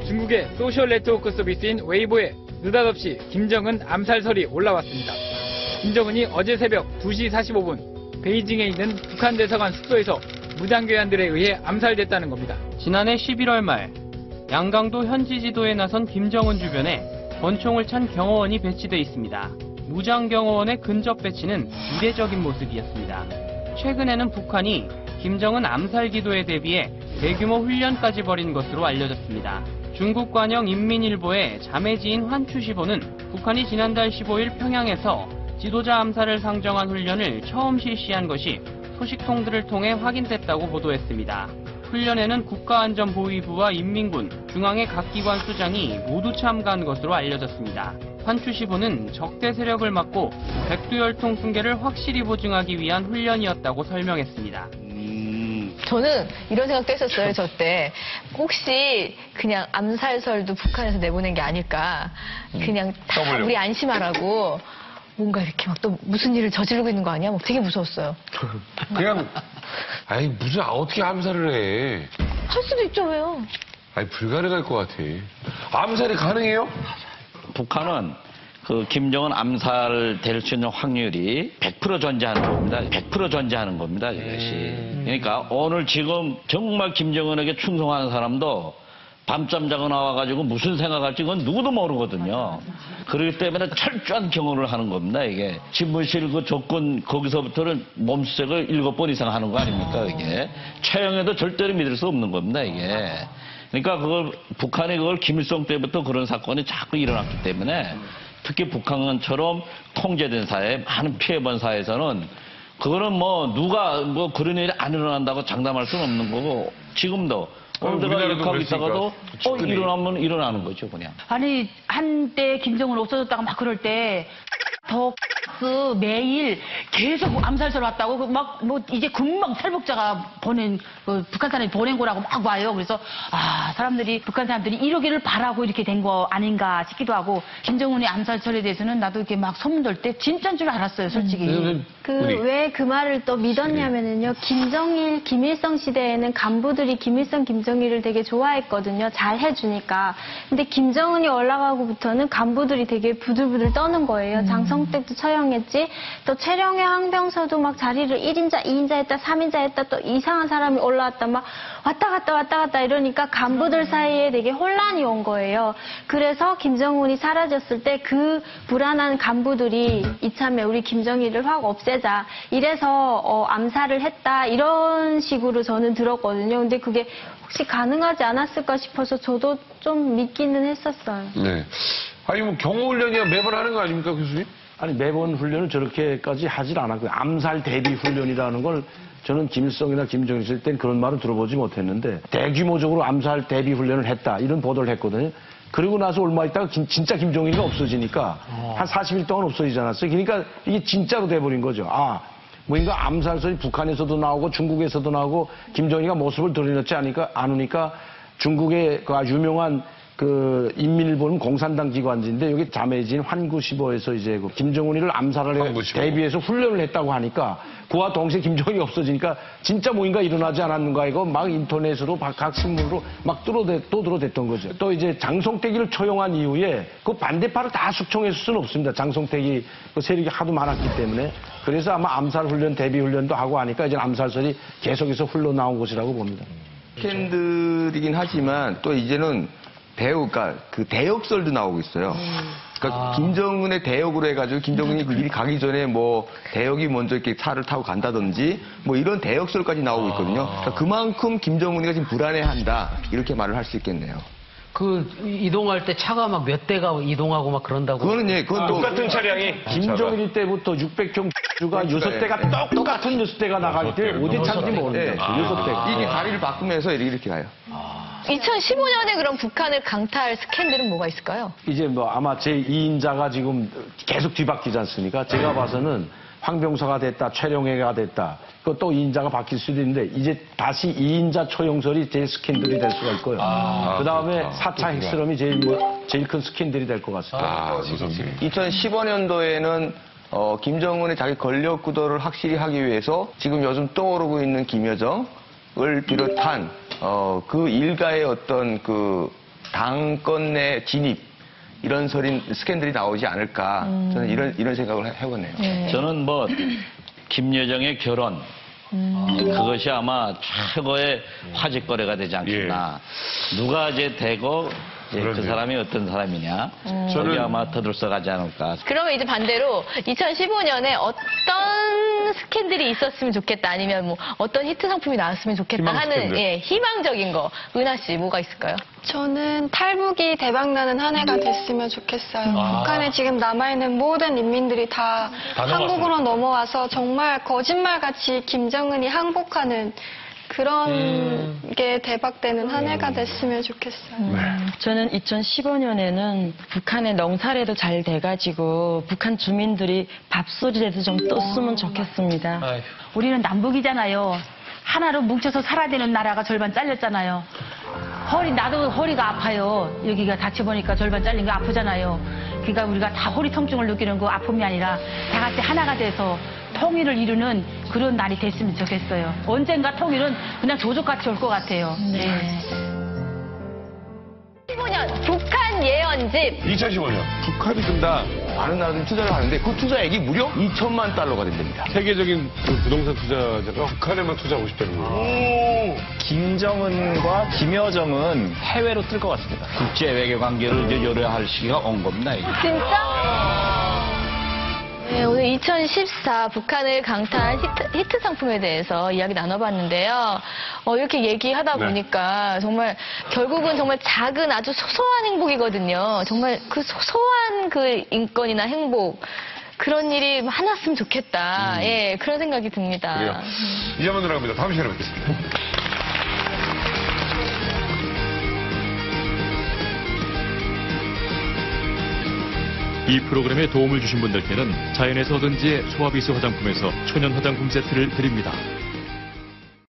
중국의 소셜 네트워크 서비스인 웨이보에 느닷없이 김정은 암살설이 올라왔습니다. 김정은이 어제 새벽 2시 45분 베이징에 있는 북한 대사관 숙소에서 무장교관들에 의해 암살됐다는 겁니다. 지난해 11월 말 양강도 현지 지도에 나선 김정은 주변에 권총을 찬 경호원이 배치돼 있습니다. 무장 경호원의 근접 배치는 이례적인 모습이었습니다. 최근에는 북한이 김정은 암살 기도에 대비해 대규모 훈련까지 벌인 것으로 알려졌습니다. 중국 관영 인민일보의 자매지인 환추시보는 북한이 지난달 15일 평양에서 지도자 암살을 상정한 훈련을 처음 실시한 것이 소식통들을 통해 확인됐다고 보도했습니다. 훈련에는 국가안전보위부와 인민군, 중앙의 각 기관 수장이 모두 참가한 것으로 알려졌습니다. 환추시보는 적대 세력을 막고 백두혈통 붕괴를 확실히 보증하기 위한 훈련이었다고 설명했습니다. 저는 이런 생각도 했었어요, 저 때. 혹시 그냥 암살설도 북한에서 내보낸 게 아닐까. 그냥 다 우리 안심하라고 뭔가 이렇게 막 또 무슨 일을 저지르고 있는 거 아니야? 막 되게 무서웠어요. 그냥 아니 무슨 어떻게 암살을 해? 할 수도 있죠, 왜요? 아니 불가능할 것 같아. 암살이 가능해요? 북한은 그 김정은 암살 될 수 있는 확률이 100% 존재하는 겁니다. 100% 존재하는 겁니다, 이것이. 그러니까 오늘 지금 정말 김정은에게 충성하는 사람도 밤잠 자고 나와가지고 무슨 생각할지 그건 누구도 모르거든요. 그렇기 때문에 철저한 경호를 하는 겁니다, 이게. 집무실 그 조건 거기서부터는 몸수색을 7번 이상 하는 거 아닙니까, 이게. 최영에도 절대로 믿을 수 없는 겁니다, 이게. 그러니까 그걸 북한이 그걸 김일성 때부터 그런 사건이 자꾸 일어났기 때문에 특히 북한처럼 통제된 사회, 많은 피해본 사회에서는 그거는 뭐 누가 뭐 그런 일이 안 일어난다고 장담할 수는 없는 거고 지금도 오늘 내가 이렇게 하고 있다가도 일어나면 일어나는 거죠, 그냥. 아니, 한때 김정은 없어졌다가 막 그럴 때 더 매일 계속 암살설 왔다고 막 뭐 이제 금방 탈북자가 보낸 북한 사람이 보낸 거라고 막 와요. 그래서 사람들이 북한 사람들이 이러기를 바라고 이렇게 된 거 아닌가 싶기도 하고 김정은의 암살설에 대해서는 나도 이렇게 막 소문 돌 때 진짜인 줄 알았어요, 솔직히. 왜 그 말을 또 믿었냐면은요, 김정일, 김일성 시대에는 간부들이 김일성, 김정일을 되게 좋아했거든요. 잘 해주니까. 근데 김정은이 올라가고부터는 간부들이 되게 부들부들 떠는 거예요. 장성택도 처형했지, 또 최령의 항병서도 막 자리를 1인자, 2인자 했다, 3인자 했다, 또 이상한 사람이 올라왔다, 막 왔다 갔다 이러니까 간부들 사이에 되게 혼란이 온 거예요. 그래서 김정은이 사라졌을 때 그 불안한 간부들이 이참에 우리 김정일을 확 없애자, 이래서 암살을 했다, 이런 식으로 저는 들었거든요. 근데 그게 혹시 가능하지 않았을까 싶어서 저도 좀 믿기는 했었어요. 네. 아니 뭐 경호훈련이야 매번 하는 거 아닙니까, 교수님? 아니 매번 훈련을 저렇게까지 하질 않았고요. 암살 대비 훈련이라는 걸 저는 김일성이나 김정일 있을 땐 그런 말을 들어보지 못했는데 대규모적으로 암살 대비 훈련을 했다, 이런 보도를 했거든요. 그리고 나서 얼마 있다가 진짜 김정일이가 없어지니까 한 40일 동안 없어지지 않았어요. 그러니까 이게 진짜로 돼버린 거죠. 뭔가 암살설이 북한에서도 나오고 중국에서도 나오고 김정일이가 모습을 드러내지 않으니까 중국의 그 아주 유명한 그 인민일보는 공산당 기관지인데 여기 자매지인 환구시보에서 이제 그 김정은이를 암살을 대비해서 훈련을 했다고 하니까 그와 동시에 김정일이 없어지니까 진짜 뭔가 일어나지 않았는가 이거 막 인터넷으로 각 신문으로 막 떠들어댔던 거죠. 또 이제 장성택이를 처형한 이후에 그 반대파를 다 숙청했을 수는 없습니다. 장성택이 그 세력이 하도 많았기 때문에. 그래서 아마 암살 훈련 대비 훈련도 하고 하니까 이제 암살설이 계속해서 흘러나온 것이라고 봅니다. 스캔들이긴 하지만 또 이제는 그러니까 그 대역설도 나오고 있어요. 그러니까 김정은의 대역으로 해가지고 김정은이 그 일이 가기 전에 뭐 대역이 먼저 이렇게 차를 타고 간다든지 뭐 이런 대역설까지 나오고 있거든요. 그러니까 그만큼 김정은이가 지금 불안해한다 이렇게 말을 할 수 있겠네요. 그 이동할 때 차가 막 몇 대가 이동하고 막 그런다고. 그거는 예, 그건 똑같은 차량이 김정일 때부터 600형 주가 6대가 똑같은 6대가 나갈 때 어디 차인지 모르는데 6대가. 이게 다리를 바꾸면서 이렇게 가요. 2015년에 그럼 북한을 강타할 스캔들은 뭐가 있을까요? 이제 뭐 아마 제 2인자가 지금 계속 뒤바뀌지 않습니까? 제가 봐서는 황병서가 됐다, 최룡해가 됐다. 또 2인자가 바뀔 수도 있는데 이제 다시 2인자 초용설이 제일 스캔들이 될 수가 있고요. 그 다음에 4차 핵실험이 제일 큰 스캔들이 될 것 같습니다. 2015년도에는 김정은의 자기 권력 구도를 확실히 하기 위해서 지금 요즘 떠오르고 있는 김여정을 비롯한 그 일가의 어떤 그 당권 내 진입 이런 스캔들이 나오지 않을까 저는 이런 생각을 해보네요. 저는 뭐 김여정의 결혼 그것이 아마 최고의 화제거리가 되지 않겠나. 누가 이제 되고 그 사람이 어떤 사람이냐. 저는 아마 터들썩하지 않을까. 그러면 이제 반대로 2015년에 어떤 스캔들이 있었으면 좋겠다 아니면 뭐 어떤 히트 상품이 나왔으면 좋겠다 하는 희망적인 거 은하 씨 뭐가 있을까요? 저는 탈북이 대박나는 한 해가 됐으면 좋겠어요. 북한에 지금 남아있는 모든 인민들이 다 한국으로 넘어와서 정말 거짓말같이 김정은이 항복하는 그런 게 대박되는 한 해가 됐으면 좋겠어요. 저는 2015년에는 북한의 농사라도 잘 돼가지고 북한 주민들이 밥소리라도 좀 떴으면 좋겠습니다. 우리는 남북이잖아요. 하나로 뭉쳐서 살아야 되는 나라가 절반 잘렸잖아요. 나도 허리가 아파요. 여기가 다쳐보니까 절반 잘린 게 아프잖아요. 그러니까 우리가 다 허리 통증을 느끼는 그 아픔이 아니라 다 같이 하나가 돼서 통일을 이루는 그런 날이 됐으면 좋겠어요. 언젠가 통일은 그냥 조족같이 올 것 같아요. 네. 2015년 북한 예언집. 2015년. 북한이 좀 다 많은 나라들이 투자를 하는데 그 투자액이 무려 2천만 달러가 된답니다. 세계적인 그 부동산 투자자가 북한에만 투자하고 싶다는 거예요. 김정은과 김여정은 해외로 뜰 것 같습니다. 국제 외교 관계를 이제 열어할 시기가 온 겁니다. 이게. 진짜? 네, 오늘 2014 북한을 강타한 히트 상품에 대해서 이야기 나눠봤는데요. 이렇게 얘기하다 보니까 정말 결국은 정말 작은 아주 소소한 행복이거든요. 정말 그 소소한 그 인권이나 행복 그런 일이 많았으면 좋겠다. 예, 그런 생각이 듭니다. 그래요. 이자만 들어갑니다. 다음 시간에 뵙겠습니다. 이 프로그램에 도움을 주신 분들께는 자연에서 얻은 소화비스 화장품에서 천연 화장품 세트를 드립니다.